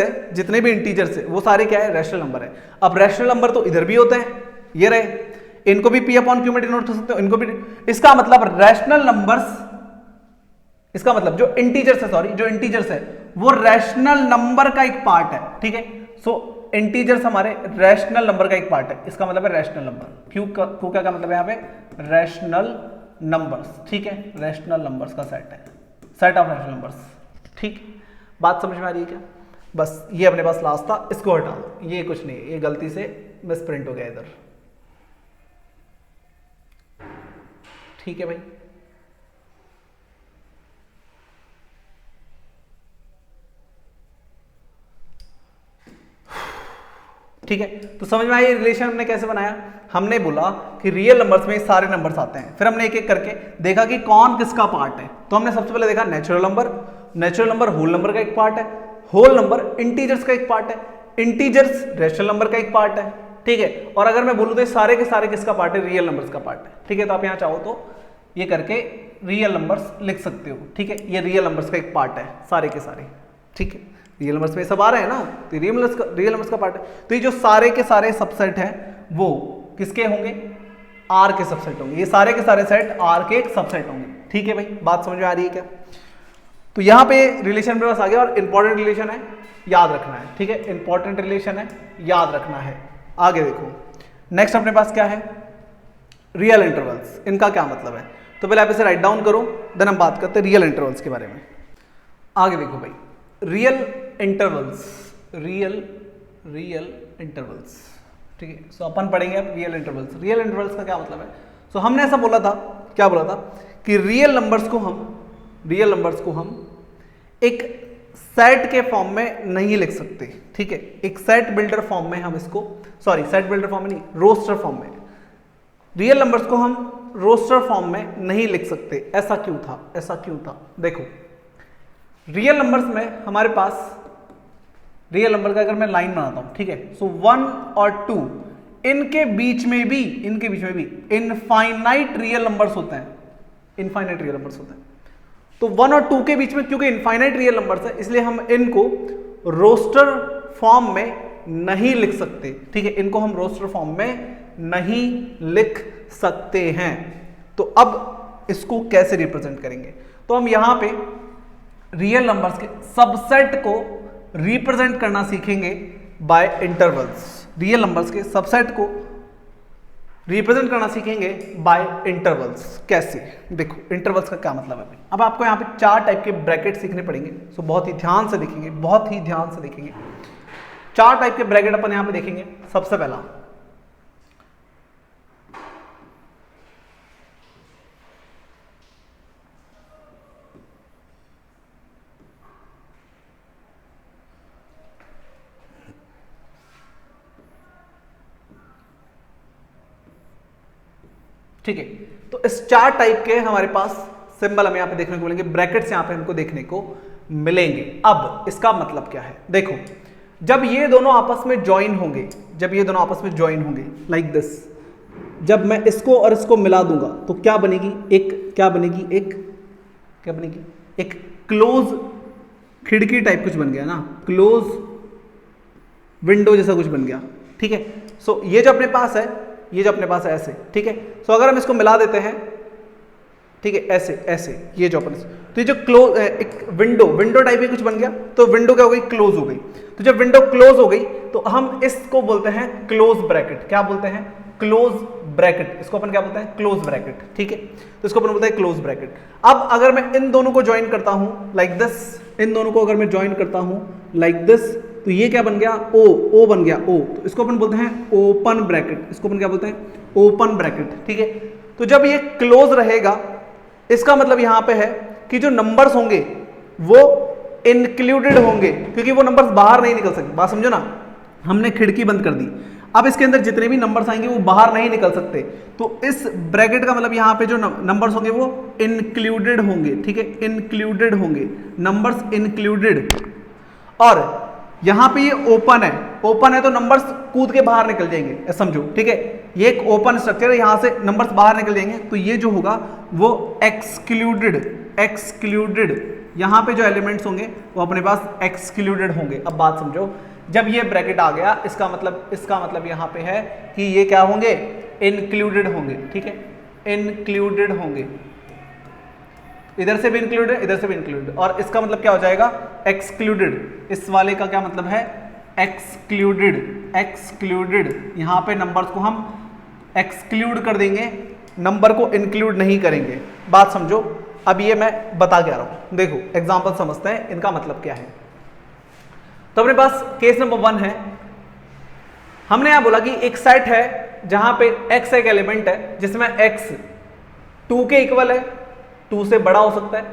है वो सारे क्या है? रैशनल नंबर है। अब रैशनल नंबर तो इधर भी होते हैं, ये रहे, इनको भी P अपॉन क्यू में डिनोट कर सकते हो, इनको भी। इसका मतलब रैशनल नंबर्स, इसका मतलब जो इंटीजर्स है वो रैशनल नंबर का एक पार्ट है। ठीक है, सो इंटीजर्स हमारे रैशनल नंबर का एक पार्ट है। इसका मतलब है रैशनल नंबर। क्यू का क्या मतलब है यहाँ पे? Rational numbers. ठीक है, रैशनल नंबर्स का सेट है, सेट ऑफ रैशनल नंबर्स। ठीक, बात समझ में आ रही है क्या? बस ये अपने पास लास्ट था, इसको हटा दो, ये कुछ नहीं है, ये गलती से मिसप्रिंट हो गया इधर। ठीक है भाई, ठीक है, तो समझ में आया रिलेशन हमने कैसे बनाया? हमने बोला कि रियल नंबर्स में सारे नंबर्स आते हैं, फिर हमने एक एक करके देखा कि कौन किसका पार्ट है। तो हमने सबसे पहले देखा नेचुरल नंबर होल नंबर का एक पार्ट है, होल नंबर इंटीजर्स का एक पार्ट है, इंटीजर्स रैशनल नंबर का एक पार्ट है। ठीक है, और अगर मैं बोलूं तो सारे के सारे किसका पार्ट है? रियल नंबर्स का पार्ट है। ठीक है, तो आप यहां चाहो तो ये करके रियल नंबर्स लिख सकते हो। ठीक है, ये रियल नंबर्स का एक पार्ट है सारे के सारे। ठीक है, रियल नंबर्स में सब आ रहे हैं ना, तो रियल नंबर्स का पार्ट है। तो ये जो सारे के सारे सबसेट हैं वो किसके होंगे? आर के सबसेट होंगे। ये सारे के सारे सेट आर के एक सबसेट होंगे। ठीक है भाई, बात समझ में आ रही है क्या? तो यहां पे रिलेशन मेरे पास आ गया और इंपॉर्टेंट रिलेशन है, याद रखना है। ठीक है, इंपॉर्टेंट रिलेशन है, याद रखना है। आगे देखो, नेक्स्ट अपने पास क्या है? Real intervals. इनका क्या मतलब है? तो पहले आप इसे राइट डाउन करो, देन हम बात करते हैं रियल इंटरवल्स के बारे में। आगे देखो भाई, रियल इंटरवल्स। ठीक है, सो अपन पढ़ेंगे अब रियल इंटरवल्स। रियल इंटरवल्स का क्या मतलब है? सो हमने ऐसा बोला था, क्या बोला था कि रियल नंबर्स को हम एक सेट के फॉर्म में नहीं लिख सकते। ठीक है, एक सेट बिल्डर फॉर्म में हम इसको, सेट बिल्डर फॉर्म में नहीं, रोस्टर फॉर्म में। रियल नंबर्स को हम रोस्टर फॉर्म में नहीं लिख सकते। ऐसा क्यों था? देखो, रियल नंबर्स में हमारे पास रियल नंबर का अगर मैं लाइन बनाता हूं, ठीक है, सो 1 और 2 इनके बीच में भी इनफाइनाइट रियल नंबर्स होते हैं। तो 1 और 2 के बीच में क्योंकि इनफाइनाइट रियल नंबर्स है, इसलिए हम इनको रोस्टर फॉर्म में नहीं लिख सकते। ठीक है, इनको हम रोस्टर फॉर्म में नहीं लिख सकते हैं। तो अब इसको कैसे रिप्रेजेंट करेंगे? तो हम यहां पे रियल नंबर्स के सबसेट को रिप्रेजेंट करना सीखेंगे बाय इंटरवल्स। रियल नंबर्स के सबसेट को रिप्रेजेंट करना सीखेंगे बाय इंटरवल्स। कैसे? देखो इंटरवल्स का क्या मतलब है। अब आपको यहाँ पे 4 टाइप के ब्रैकेट सीखने पड़ेंगे, सो बहुत ही ध्यान से देखेंगे, बहुत ही ध्यान से देखेंगे। 4 टाइप के ब्रैकेट अपन यहाँ पे देखेंगे। सबसे पहला ठीक है, तो इस 4 टाइप के हमारे पास सिंबल हमें यहां पे देखने को मिलेंगे, ब्रैकेट्स यहां पे हमको देखने को मिलेंगे। अब इसका मतलब क्या है? देखो जब ये दोनों आपस में ज्वाइन होंगे, जब ये दोनों आपस में ज्वाइन होंगे लाइक दिस, जब मैं इसको और इसको मिला दूंगा तो क्या बनेगी? एक क्या बनेगी? एक क्या बनेगी? एक क्लोज खिड़की टाइप कुछ बन गया ना, क्लोज विंडो जैसा कुछ बन गया। ठीक है, सो ये जो अपने पास है, ये जो अपने पास है ऐसे। ठीक है, सो अगर हम इसको मिला देते हैं, ठीक है, ऐसे ऐसे, ये जो अपन, तो ये जो क्लोज एक विंडो टाइप कुछ बन गया, तो विंडो क्या हो गई? क्लोज हो गई। तो जब विंडो क्लोज हो गई तो हम इसको बोलते हैं क्लोज ब्रैकेट। क्या बोलते हैं? Close bracket. इसको अपन क्या बोलते हैं? Close bracket. ठीक है, तो इसको अपन बोलते हैं क्लोज ब्रैकेट। अब अगर मैं इन दोनों को ज्वाइन करता हूं लाइक दिस, इन दोनों को अगर मैं ज्वाइन करता हूं लाइक दिस, तो ये क्या बन गया? ओ बन गया ओ। तो इसको अपन बोलते हैं ओपन ब्रैकेट। इसको अपन क्या बोलते हैं? Open bracket. ठीक है, तो जब ये क्लोज रहेगा इसका मतलब यहां पे है कि जो नंबर्स होंगे वो इंक्लूडेड होंगे, क्योंकि वो नंबर्स बाहर नहीं निकल सकते। बात समझो ना, हमने खिड़की बंद कर दी, अब इसके अंदर जितने भी नंबर्स आएंगे वो बाहर नहीं निकल सकते। तो इस ब्रैकेट का मतलब यहां पे जो नंबर्स होंगे वो इंक्लूडेड होंगे। ठीक है, इंक्लूडेड होंगे, नंबर्स इंक्लूडेड। और यहां पे ये ओपन है, ओपन है तो नंबर्स कूद के बाहर निकल जाएंगे, समझो। ठीक है, ये एक ओपन स्ट्रक्चर है, यहां से नंबर्स बाहर निकल जाएंगे, तो ये जो होगा वो एक्सक्लूडेड, यहां पे जो एलिमेंट्स होंगे वो अपने पास एक्सक्लूडेड होंगे। अब बात समझो, जब ये ब्रैकेट आ गया इसका मतलब यहां पे है कि ये क्या होंगे? इंक्लूडेड होंगे। ठीक है, इंक्लूडेड होंगे, इधर से भी इंक्लूडेड, इधर से भी इंक्लूडेड। और इसका मतलब क्या हो जाएगा? एक्सक्लूडेड। इस वाले का क्या मतलब है? एक्सक्लूडेड। यहां पे नंबर्स को हम एक्सक्लूड कर देंगे, नंबर को इंक्लूड नहीं करेंगे। बात समझो, अब ये मैं बता क्या रहा हूं, देखो एग्जांपल समझते हैं इनका मतलब क्या है। तो अपने पास केस नंबर 1 है, हमने यहां बोला कि एक सेट है जहां पे x एक एलिमेंट है जिसमें x 2 के इक्वल है, 2 से बड़ा हो सकता है,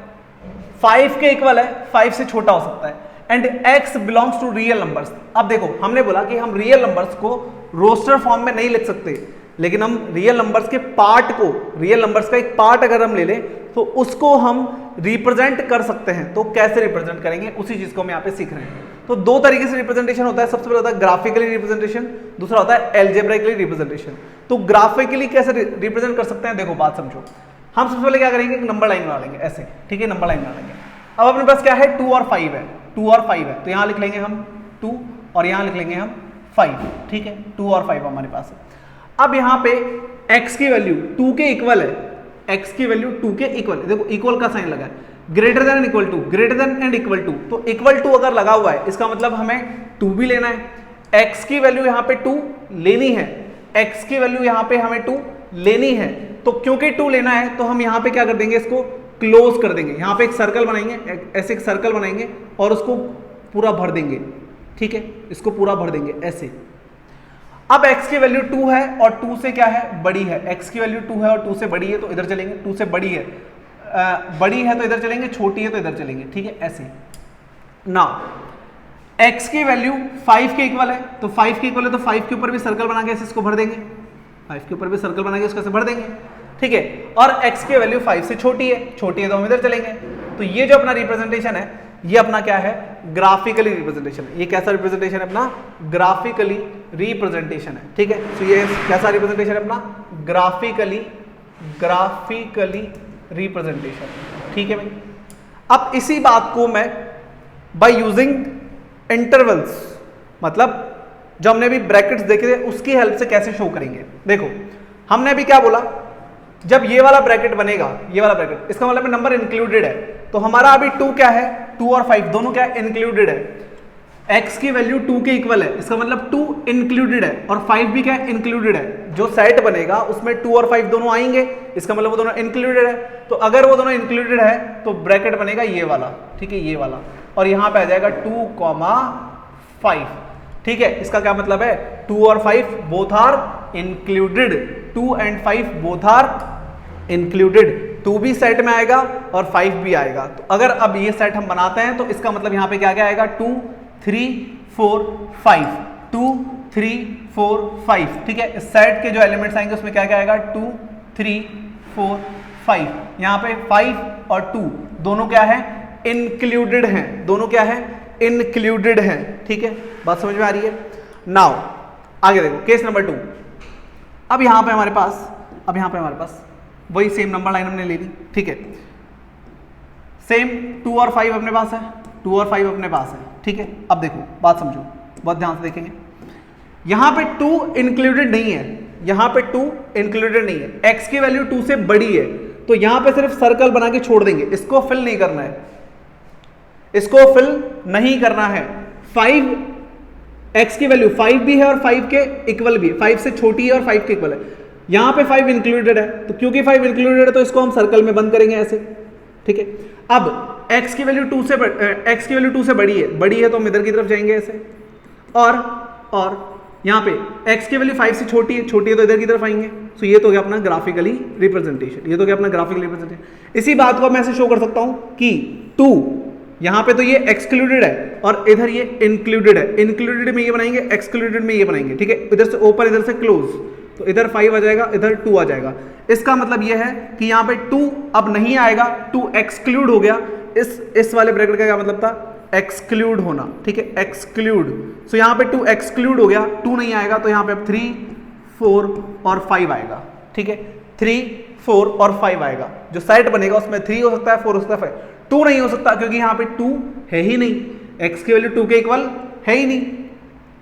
5 के इक्वल है, 5 से छोटा हो सकता है, and x belongs to real numbers. अब देखो हमने बोला कि हम रियल नंबर्स को रोस्टर फॉर्म में नहीं लिख सकते, लेकिन हम रियल नंबर्स के पार्ट को, रियल नंबर्स का एक पार्ट अगर हम ले लें तो उसको हम रिप्रेजेंट कर सकते हैं। तो कैसे रिप्रेजेंट करेंगे, उसी चीज को हम यहाँ पे सीख रहे हैं। तो 2 तरीके से रिप्रेजेंटेशन होता है, सबसे पहले होता है ग्राफिकली रिप्रेजेंटेशन, दूसरा होता है एल्जेब्रिकली रिप्रेजेंटेशन। तो ग्राफिकली कैसे रिप्रेजेंट कर सकते हैं, देखो बात समझो। हम सबसे पहले क्या करेंगे, एक नंबर लाइन बना लेंगे ऐसे। ठीक है, नंबर लाइन बना लेंगे। अब अपने पास क्या है? 2 और 5 है, 2 और 5 है, तो यहां लिख लेंगे हम 2 और यहां लिख लेंगे हम 5। ठीक है, 2 और 5 हमारे पास है। अब यहां पे x की वैल्यू 2 के इक्वल है, x की वैल्यू 2 के इक्वल, देखो इक्वल का साइन लगा है, greater than and equal to, greater than and equal to. तो इक्वल टू अगर लगा हुआ है इसका मतलब हमें 2 भी लेना है, x की वैल्यू यहां पे 2 लेनी है, x की वैल्यू यहां पे हमें 2 लेनी है। तो क्योंकि 2 लेना है तो हम यहां पे क्या कर देंगे, इसको क्लोज कर देंगे, यहां पे एक सर्कल बनाएंगे, ऐसे एक सर्कल बनाएंगे और उसको पूरा भर देंगे। ठीक है, इसको पूरा भर देंगे ऐसे। अब x की वैल्यू 2 है और 2 से क्या है? बड़ी है। x की वैल्यू 2 है और 2 से बड़ी है तो इधर चलेंगे, 2 से बड़ी है, बड़ी है तो इधर चलेंगे, छोटी है तो इधर चलेंगे। ठीक है, ऐसे। नाउ x की वैल्यू 5 के इक्वल है, तो 5 के इक्वल है तो 5 के ऊपर भी सर्कल बना के ऐसे इसको भर देंगे, 5 के ऊपर भी सर्कल बना के इसको ऐसे भर देंगे। ठीक है, और x की वैल्यू 5 से छोटी है तो हम इधर चलेंगे। तो ये जो अपना रिप्रेजेंटेशन है ये अपना क्या है? ग्राफिकली रिप्रेजेंटेशन है। ये कैसा रिप्रेजेंटेशन है अपना? ग्राफिकली रिप्रेजेंटेशन है। ठीक है, तो ये कैसा रिप्रेजेंटेशन है अपना? Graphically representation. ठीक है भाई। अब इसी बात को मैं बाय यूजिंग इंटरवल्स, मतलब जो हमने अभी ब्रैकेट्स देखे थे उसकी हेल्प से कैसे शो करेंगे। देखो हमने अभी क्या बोला जब ये वाला ब्रैकेट बनेगा, ये वाला ब्रैकेट, इसका मतलब नंबर इंक्लूडेड है, तो हमारा अभी 2 क्या है, 2 और 5 दोनों क्या है, इंक्लूडेड है। x की वैल्यू 2 के इक्वल है, इसका मतलब 2 इंक्लूडेड है, और 5 भी क्या है, इंक्लूडेड है। जो सेट बनेगा उसमें 2 और 5 दोनों आएंगे, इसका मतलब वो दोनों इंक्लूडेड है। तो अगर वो दोनों इंक्लूडेड है तो ब्रैकेट बनेगा ये वाला, ठीक है, ये वाला, और यहां पे आ जाएगा 2,5, ठीक है। इसका क्या मतलब है, 2 और 5 both are included, 2 and 5 both are included, 2 भी सेट में आएगा और 5 भी आएगा। तो अगर अब ये सेट हम बनाते हैं तो इसका मतलब यहां पे क्या क्या आएगा, 2 3 4 5, 2 3 4 5, ठीक है। इस सेट के जो एलिमेंट्स आएंगे उसमें क्या क्या आएगा, 2 3 4 5, यहां पे 5 और 2 दोनों क्या है, इंक्लूडेड हैं, दोनों क्या है, इंक्लूडेड हैं, ठीक है। बात समझ में आ रही है। नाउ आगे देखो केस नंबर 2। अब यहां पे हमारे पास वही सेम नंबर लाइन हमने ले ली, ठीक है, सेम 2 और 5 अपने पास है, 2 और 5 अपने पास है, ठीक है। अब देखो बात समझो, बहुत ध्यान से देखेंगे, यहां पे 2 इंक्लूडेड नहीं है, यहां पे 2 इंक्लूडेड नहीं है, x की वैल्यू 2 से बड़ी है, तो यहां पे सिर्फ सर्कल बना के छोड़ देंगे, इसको फिल नहीं करना है, इसको फिल नहीं करना है। 5 x की वैल्यू 5 भी है और 5 के इक्वल भी है, 5 से छोटी है और 5 के इक्वल है, यहां पे 5 इंक्लूडेड है, तो क्योंकि 5 इंक्लूडेड है तो इसको हम सर्कल में बंद करेंगे ऐसे, ठीक है। अब x की वैल्यू 2 से बड़ी है तो हम इधर की तरफ जाएंगे ऐसे, और यहाँ पे x की वैल्यू 5 से छोटी है तो इधर की तरफ आएंगे। तो ये तो गया अपना ग्राफिकली रिप्रेजेंटेशन, इसी बात को मैं ऐसे शो कर सकता हूं कि 2 यहाँ पे तो ये एक्सक्लूडेड है और इधर ये इंक्लूडेड है, इंक्लूडेड में ये बनाएंगे, एक्सक्लूडेड में ये बनाएंगे, ठीक है। इधर से ओपन, इधर से क्लोज, तो इधर 5 आ जाएगा, इधर 2 आ जाएगा। इसका मतलब ये है कि यहाँ पे 2 अब नहीं आएगा, 2 एक्सक्लूड हो गया। इस वाले ब्रैकेट का क्या मतलब था, एक्सक्लूड होना, ठीक है, एक्सक्लूड। सो यहाँ पे 2 एक्सक्लूड हो गया, 2 नहीं आएगा, तो यहाँ पे अब 3 4 और 5 आएगा, ठीक है, 3 4 और 5 आएगा। जो सेट बनेगा उसमें 3 हो सकता है, 4 हो सकता है, 5 2 नहीं हो सकता क्योंकि यहाँ पे 2 है ही नहीं, x की वैल्यू 2 के इक्वल है ही नहीं।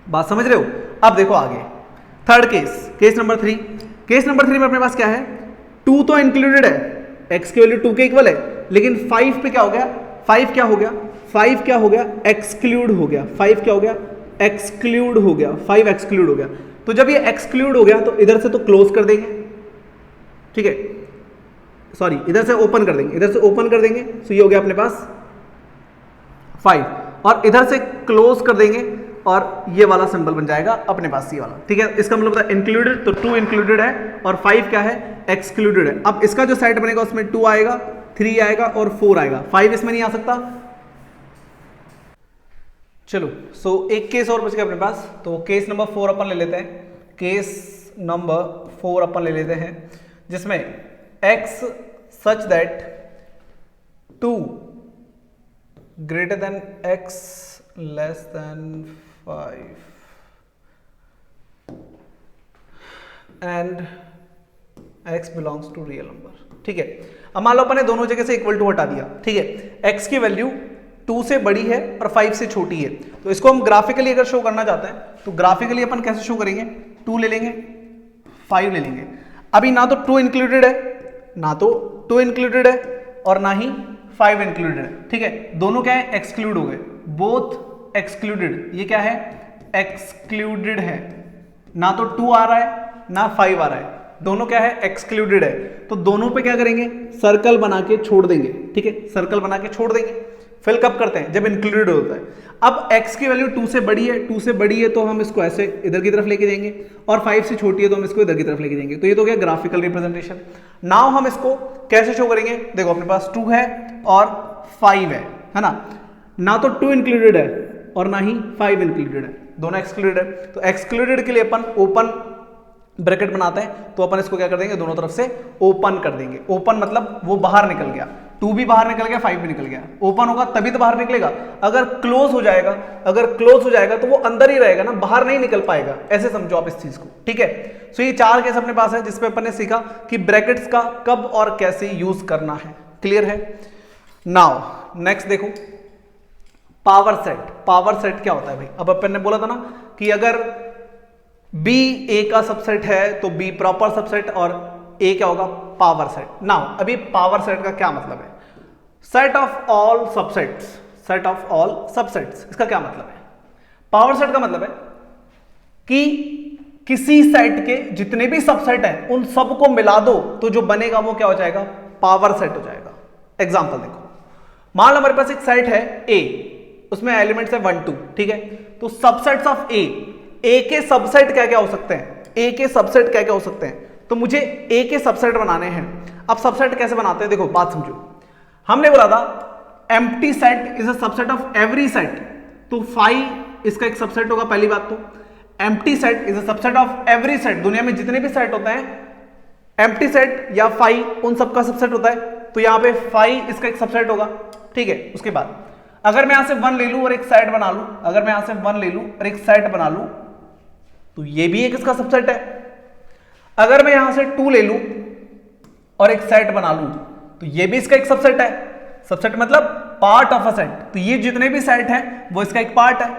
बात समझ रहे हो। अब देखो आगे third case number 3। Case number 3 में अपने पास क्या है, 2 तो इंक्लूडेड है, x की वैल्यू 2 के इक्वल है, लेकिन 5 पे क्या हो गया, 5 क्या हो गया, एक्सक्लूड हो गया, 5 क्या हो गया, एक्सक्लूड हो गया, 5 एक्सक्लूड हो गया। तो जब ये एक्सक्लूड हो गया तो इधर से तो क्लोज कर देंगे, ठीक है, सॉरी इधर से ओपन कर देंगे, तो ये हो गया अपने पास 5, और इधर से क्लोज कर देंगे और ये वाला सिंबल बन जाएगा अपने पास ये वाला, ठीक है। इसका मतलब होता है इंक्लूडेड, तो 2 इंक्लूडेड है और 5 क्या है, एक्सक्लूडेड है। अब इसका जो सेट बनेगा उसमें 2 आएगा, 3 आएगा और 4 आएगा, 5 इसमें नहीं आ सकता। चलो सो एक केस और बच गया अपने पास, तो केस नंबर 4 अपन ले लेते हैं, केस नंबर 4 अपन ले लेते हैं, जिसमें x such that 2 greater than x less than 5 and x belongs to real number, ठीक है। अब मान लो अपन ने दोनों जगह से इक्वल टू हटा दिया, ठीक है, x की वैल्यू 2 से बड़ी है और 5 से छोटी है, तो इसको हम ग्राफिकली अगर शो करना चाहते हैं तो ग्राफिकली अपन कैसे शो करेंगे, 2 ले लेंगे, 5 ले लेंगे। अभी ना तो 2 इंक्लूडेड है और ना ही 5 इंक्लूडेड है, ठीक है, दोनों क्या है, एक्सक्लूड हो गए, बोथ एक्सक्लूडेड। ये क्या है, एक्सक्लूडेड है, ना तो 2 आ रहा है ना 5 आ रहा है, दोनों क्या है, एक्सक्लूडेड है। तो दोनों पे क्या करेंगे, सर्कल बना के छोड़ देंगे, ठीक है, सर्कल बना के छोड़ देंगे। फिल कब करते हैं, जब इंक्लूडेड होता है। अब x की वैल्यू 2 से बड़ी है तो हम इसको ऐसे इधर की तरफ लेके जाएंगे, और 5 से छोटी है तो हम इसको इधर की तरफ लेके जाएंगे। तो ये तो क्या, ग्राफिकल रिप्रेजेंटेशन। नाउ हम इसको कैसे शो करेंगे, देखो अपने पास 2 है और 5 है ना तो 2 इंक्लूडेड है और ना ही 5 इंक्लूडेड है, दोनों एक्सक्लूडेड है। तो एक्सक्लूडेड के लिए अपन ओपन ब्रैकेट बनाते हैं, तो अपन इसको क्या कर देंगे, दोनों तरफ से ओपन कर देंगे। ओपन मतलब वो बाहर निकल गया, 2 भी बाहर निकल गया, 5 भी निकल गया। ओपन होगा तभी तो बाहर निकलेगा, अगर क्लोज हो जाएगा तो वो अंदर ही रहेगा ना, बाहर नहीं निकल पाएगा। ऐसे समझो आप इस चीज को, ठीक है। सो ये 4 केस अपने पास है जिसपे अपन ने सीखा कि ब्रैकेट्स का कब और कैसे यूज करना है। क्लियर है। नाउ नेक्स्ट देखो, पावर सेट क्या होता है भाई। अब अपन ने बोला था ना कि अगर B A का सबसेट है तो B प्रॉपर सबसेट और ए क्या होगा, पावर सेट। नाउ अभी पावर सेट का क्या मतलब है, set of all subsets, set of all subsets, इसका क्या मतलब है? पावर सेट का मतलब है कि किसी सेट के जितने भी सबसेट हैं उन सबको मिला दो तो जो बनेगा वो क्या हो जाएगा, पावर सेट हो जाएगा। एग्जांपल देखो, मान लो हमारे पास एक सेट है ए, उसमें एलिमेंट्स है 1 2, ठीक है। तो सबसेट्स ऑफ ए के सबसेट क्या क्या हो सकते हैं, ए के सबसेट क्या क्या हो सकते हैं, तो मुझे ए के सबसेट बनाने हैं। अब सबसेट कैसे बनाते हैं, देखो बात समझो। हमने बोला था empty set is a subset of every set, तो फाई इसका एक सबसेट होगा, पहली बात तो। Empty set is a subset of every set, दुनिया में जितने भी सेट होते हैं एम्प्टी सेट या फाई उन सबका सबसेट होता है, तो यहां पे फाई इसका एक सबसेट होगा, ठीक है। उसके बाद अगर मैं यहां से 1 ले लूं और एक सेट बना लूं, अगर मैं यहां से 1 ले लूं और एक सेट बना लूं तो ये भी एक इसका सबसेट है। अगर मैं यहां से 2 ले लूं और एक सेट बना लूं तो ये भी इसका एक सबसेट है। सबसेट मतलब पार्ट ऑफ अ सेट, तो ये जितने भी सेट हैं वो इसका एक पार्ट है।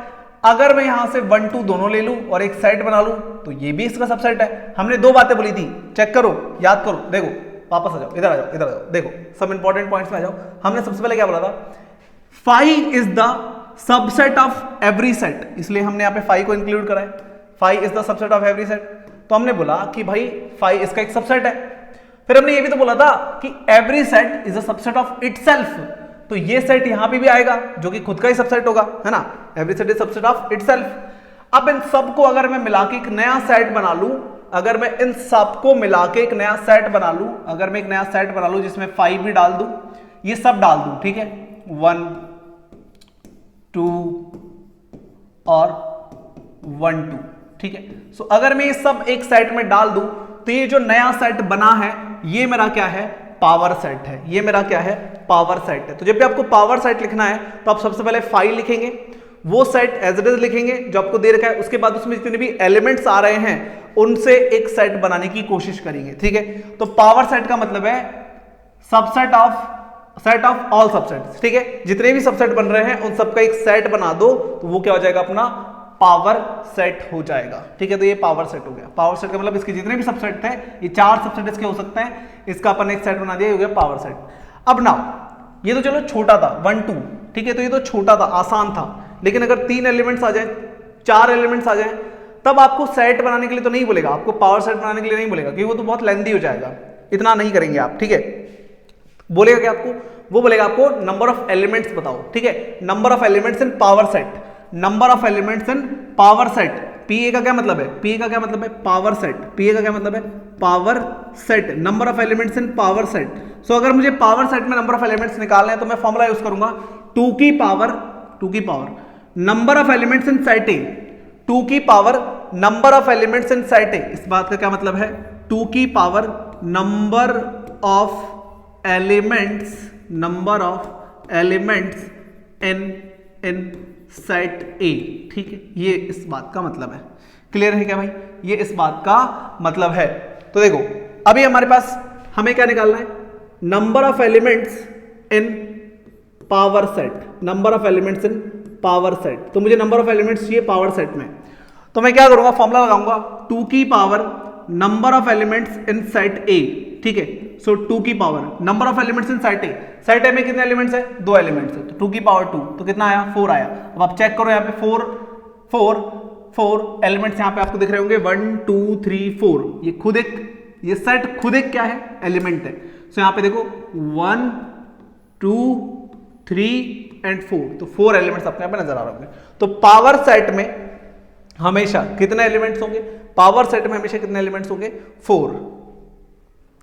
अगर मैं यहां से 1 2 दोनों ले लूं और एक सेट बना लूं तो ये भी इसका सबसेट है। हमने 2 बातें बोली थी, चेक करो, याद करो, देखो वापस आ जाओ, इधर आ जाओ, इधर आ जाओ, देखो सब इंपॉर्टेंट पॉइंट्स में आ जाओ। हमने सबसे पहले क्या बोला था, phi is the subset of every set, इसलिए हमने यहां पे फाई को इंक्लूड करा है। Phi is the subset of every set, तो हमने बोला कि भाई फाई इसका एक सबसेट है। फिर हमने ये भी तो बोला था कि every set is a subset of itself, तो ये सेट यहां पे भी आएगा जो कि खुद का ही सबसेट होगा, है ना। Every set is subset of itself. अब इन सबको अगर मैं मिला के एक नया सेट बना लूं, अगर मैं इन सबको मिला के एक नया सेट बना लूं, अगर मैं एक नया सेट बना लूं जिसमें 5 भी डाल दूं, ये सब डाल दूं, ठीक है, 1 2 और 1 2, ठीक है। सो अगर मैं ये सब एक सेट में डाल दूं तो ये जो नया सेट बना है ये मेरा क्या है, पावर सेट है। ये मेरा क्या है, पावर सेट है। तो जब भी आपको पावर सेट लिखना है तो आप सबसे पहले फाइल लिखेंगे, वो सेट एज इट इज लिखेंगे जो आपको दे रखा है, उसके बाद उसमें जितने भी एलिमेंट्स आ रहे हैं उनसे एक सेट बनाने की कोशिश करेंगे, ठीक है। तो पावर सेट का मतलब है subset of set of all subsets, ठीक है। जितने भी सबसेट बन रहे हैं उन सबका एक सेट बना दो तो वो क्या हो जाएगा, अपना पावर सेट हो जाएगा, ठीक है। तो ये पावर सेट हो गया। पावर सेट का मतलब इसके जितने भी सबसेट थे, ये 4 सबसेट इसके हो सकते हैं, इसका अपन एक सेट बना दिया, हो गया पावर सेट। अब नाउ ये तो चलो छोटा था 1 2, ठीक है, तो ये तो छोटा था, आसान था। लेकिन अगर 3 एलिमेंट्स आ जाए, 4 एलिमेंट्स आ जाए, तब आपको सेट बनाने के लिए तो नहीं बोलेगा, आपको पावर सेट बनाने के लिए नहीं बोलेगा, क्योंकि वो तो बहुत लेंथी हो जाएगा, इतना नहीं करेंगे आप, ठीक है। बोलेगा क्या आपको, वो बोलेगा आपको नंबर ऑफ एलिमेंट्स बताओ, ठीक है, number of elements in power set, number of elements in power set. PA का क्या मतलब है, पीए का क्या मतलब है, पावर सेट। पीए का क्या मतलब है, power set, number of elements in power set. So अगर मुझे पावर सेट में नंबर ऑफ एलिमेंट्स निकालने हैं तो मैं फॉर्मूला यूज करूंगा 2 की power number of elements in set A, 2 की power number of elements in set A. इस बात का क्या मतलब है, 2 की power number of elements in set A, ठीक है। ये इस बात का मतलब है। क्लियर है क्या भाई, ये इस बात का मतलब है। तो देखो अभी हमारे पास हमें क्या निकालना है, number of elements in power set, number of elements in power set. तो मुझे नंबर ऑफ एलिमेंट्स चाहिए पावर सेट में, तो मैं क्या करूंगा, फॉर्मूला लगाऊंगा 2 की power number of elements in set A, ठीक है। सो 2 की power number of elements in set A, set ए में कितने एलिमेंट्स है, 2 एलिमेंट्स है, तो 2 की पावर 2, तो कितना आया, 4 आया। अब आप चेक करो यहाँ पे 4 एलिमेंट्स यहाँ पे आपको दिख रहे होंगे, 1 2 3 4, ये खुद एक, ये सेट खुद एक क्या है, एलिमेंट है। सो यहाँ पे देखो 1 2 3 एंड 4, तो 4 एलिमेंट्स अपने यहाँ पे नजर आ रहे होंगे। तो पावर सेट में हमेशा कितने एलिमेंट्स होंगे, पावर सेट में हमेशा कितने एलिमेंट्स होंगे, 4।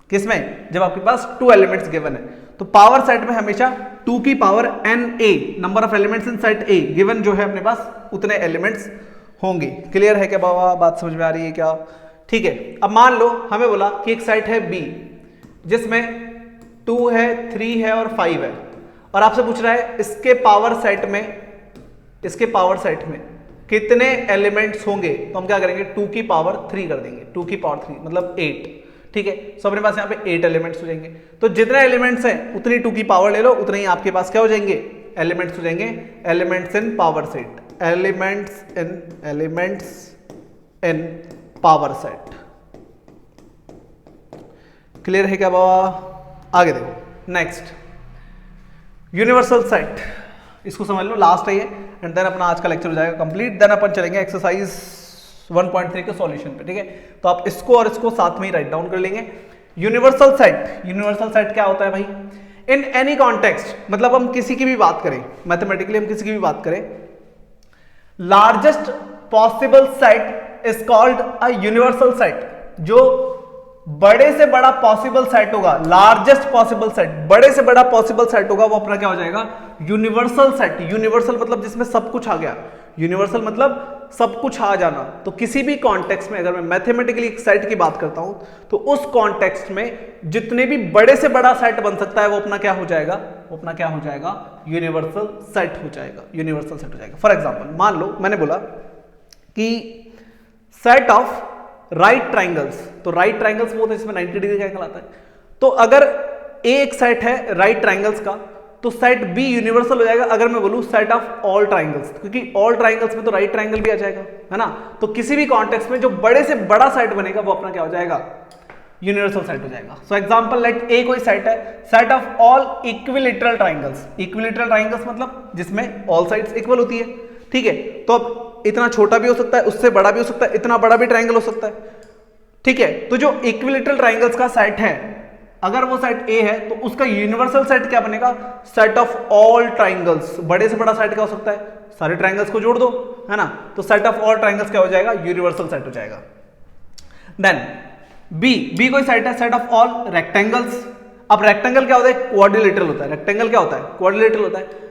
किसमें, जब आपके पास 2 एलिमेंट्स गिवन है, तो पावर सेट में हमेशा 2 की power n a, number of elements in set A given जो है अपने पास, उतने एलिमेंट्स होंगे। क्लियर है क्या बाबा, बात समझ में आ रही है क्या, ठीक है। अब मान लो हमें बोला कि एक सेट है B जिसमें 2 है 3 है और 5 है, और आपसे पूछ रहा है इसके पावर सेट में कितने एलिमेंट्स होंगे, तो हम क्या करेंगे, 2 की पावर 3 कर देंगे, 2 की पावर 3 मतलब 8, ठीक है। सो अपने पास यहाँ पे 8 एलिमेंट्स हो जाएंगे। तो जितने एलिमेंट्स हैं उतनी 2 की पावर ले लो, उतने ही आपके पास क्या हो जाएंगे, एलिमेंट्स हो जाएंगे। Elements in power set, elements in power set. Clear है क्या बाबा? आगे देखो नेक्स्ट यूनिवर्सल सेट, इसको समझ लो, लास्ट है ये, एंड देन अपना आज का लेक्चर हो जाएगा कंप्लीट। देन अपन चलेंगे एक्सरसाइज 1.3 के सॉल्यूशन पे, ठीक है। तो आप इसको और इसको साथ में ही राइट डाउन कर लेंगे। यूनिवर्सल सेट, यूनिवर्सल सेट क्या होता है भाई? इन एनी कॉन्टेक्स्ट, मतलब हम किसी की भी बात करें, मैथमेटिकली हम किसी की भी बात करें, largest possible set is called a universal set. जो बड़े से बड़ा पॉसिबल सेट होगा, लार्जेस्ट पॉसिबल सेट, बड़े से बड़ा पॉसिबल सेट होगा, वो अपना क्या हो जाएगा? Universal set. यूनिवर्सल मतलब जिसमें सब कुछ आ गया, यूनिवर्सल मतलब सब कुछ आ जाना। तो किसी भी कॉन्टेक्स्ट में अगर मैं मैथमेटिकली एक सेट की बात करता हूं, तो उस कॉन्टेक्स्ट में जितने भी बड़े से बड़ा सेट बन सकता है, वो अपना क्या हो जाएगा? वो अपना क्या हो जाएगा? यूनिवर्सल सेट हो जाएगा, यूनिवर्सल सेट हो जाएगा। फॉर एग्जाम्पल मान लो मैंने बोला कि सेट ऑफ राइट ट्राइंगल्स, तो राइट ट्राइंगल्स वो होता है जिसमें 90 डिग्री का एंगल आता है। तो अगर ए एक सेट है राइट ट्राइंगल्स का, तो सेट बी यूनिवर्सल हो जाएगा अगर मैं बोलूं सेट ऑफ ऑल ट्राइंगल्स, क्योंकि ऑल ट्राइंगल्स में तो राइट ट्राइंगल भी आ जाएगा, है ना। तो किसी भी कॉन्टेक्स्ट में जो बड़े से बड़ा सेट बनेगा, वो अपना क्या हो जाएगा? यूनिवर्सल सेट हो जाएगा। सो एग्जांपल लेट ए कोई सेट है, set of all equilateral triangles. Equilateral triangles मतलब जिसमें ऑल साइड्स इक्वल होती है, ठीक है। तो अब इतना छोटा भी हो सकता है, उससे बड़ा भी हो सकता है, इतना बड़ा भी ट्राइंगल हो सकता है, ठीक है। तो जो इक्विलैटरल ट्राइंगल्स का सेट है, अगर वो सेट ए है, तो उसका यूनिवर्सल सेट क्या बनेगा? Set of all triangles. बड़े से बड़ा सेट क्या हो सकता है? सारे ट्राइंगल्स को जोड़ दो, है ना। तो सेट ऑफ ऑल ट्राइंगल्स क्या हो जाएगा? यूनिवर्सल सेट हो जाएगा। देन बी कोई सेट है, सेट ऑफ ऑल रेक्टेंगल्स। अब रेक्टेंगल क्या होता है? क्वाड्रिलेटरल होता है। रेक्टेंगल क्या होता है? क्वाड्रिलेटरल होता है।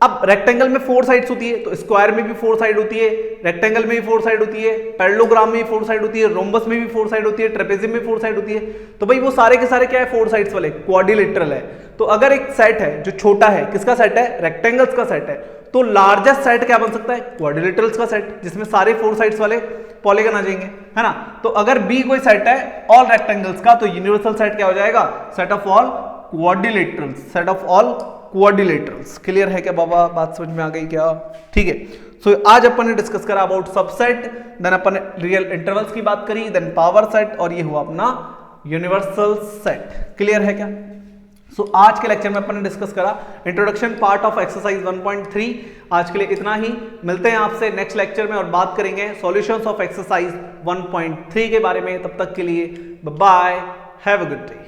अब रेक्टेंगल में 4 साइड्स होती है, तो स्क्वायर में भी 4 साइड होती है, रेक्टेंगल में भी 4 साइड होती है, पैरेललोग्राम में भी 4 साइड होती है, रोम्बस में भी 4 साइड होती है, ट्रेपेजियम में 4 साइड होती है। तो भाई वो सारे के सारे क्या है? 4 साइड्स वाले, क्वाड्रिलेटरल है। तो अगर एक सेट है जो छोटा है, किसका सेट है? रेक्टेंगल्स का सेट है, तो लार्जेस्ट सेट क्या बन सकता है? क्वाड्रिलेटरल्स का सेट, जिसमें सारे 4 साइड्स वाले पॉलीगन आ जाएंगे, है ना। तो अगर बी कोई सेट है ऑल रेक्टेंगल्स का, तो यूनिवर्सल सेट क्या हो जाएगा? Set of all quadrilaterals, set of all quadrilaterals. Clear है क्या बाबा? बात समझ में आ गई क्या? ठीक है। सो आज अपन ने डिस्कस करा अबाउट सबसेट, देन अपन ने रियल इंटरवल्स की बात करी, देन पावर सेट, और ये हुआ अपना यूनिवर्सल सेट। क्लियर है क्या? सो आज के लेक्चर में अपन ने डिस्कस करा इंट्रोडक्शन पार्ट ऑफ एक्सरसाइज 1.3। आज के लिए इतना ही, मिलते हैं आपसे नेक्स्ट लेक्चर में और बात करेंगे सॉल्यूशंस ऑफ एक्सरसाइज 1.3 के बारे में। तब तक के लिए bye, have a good day.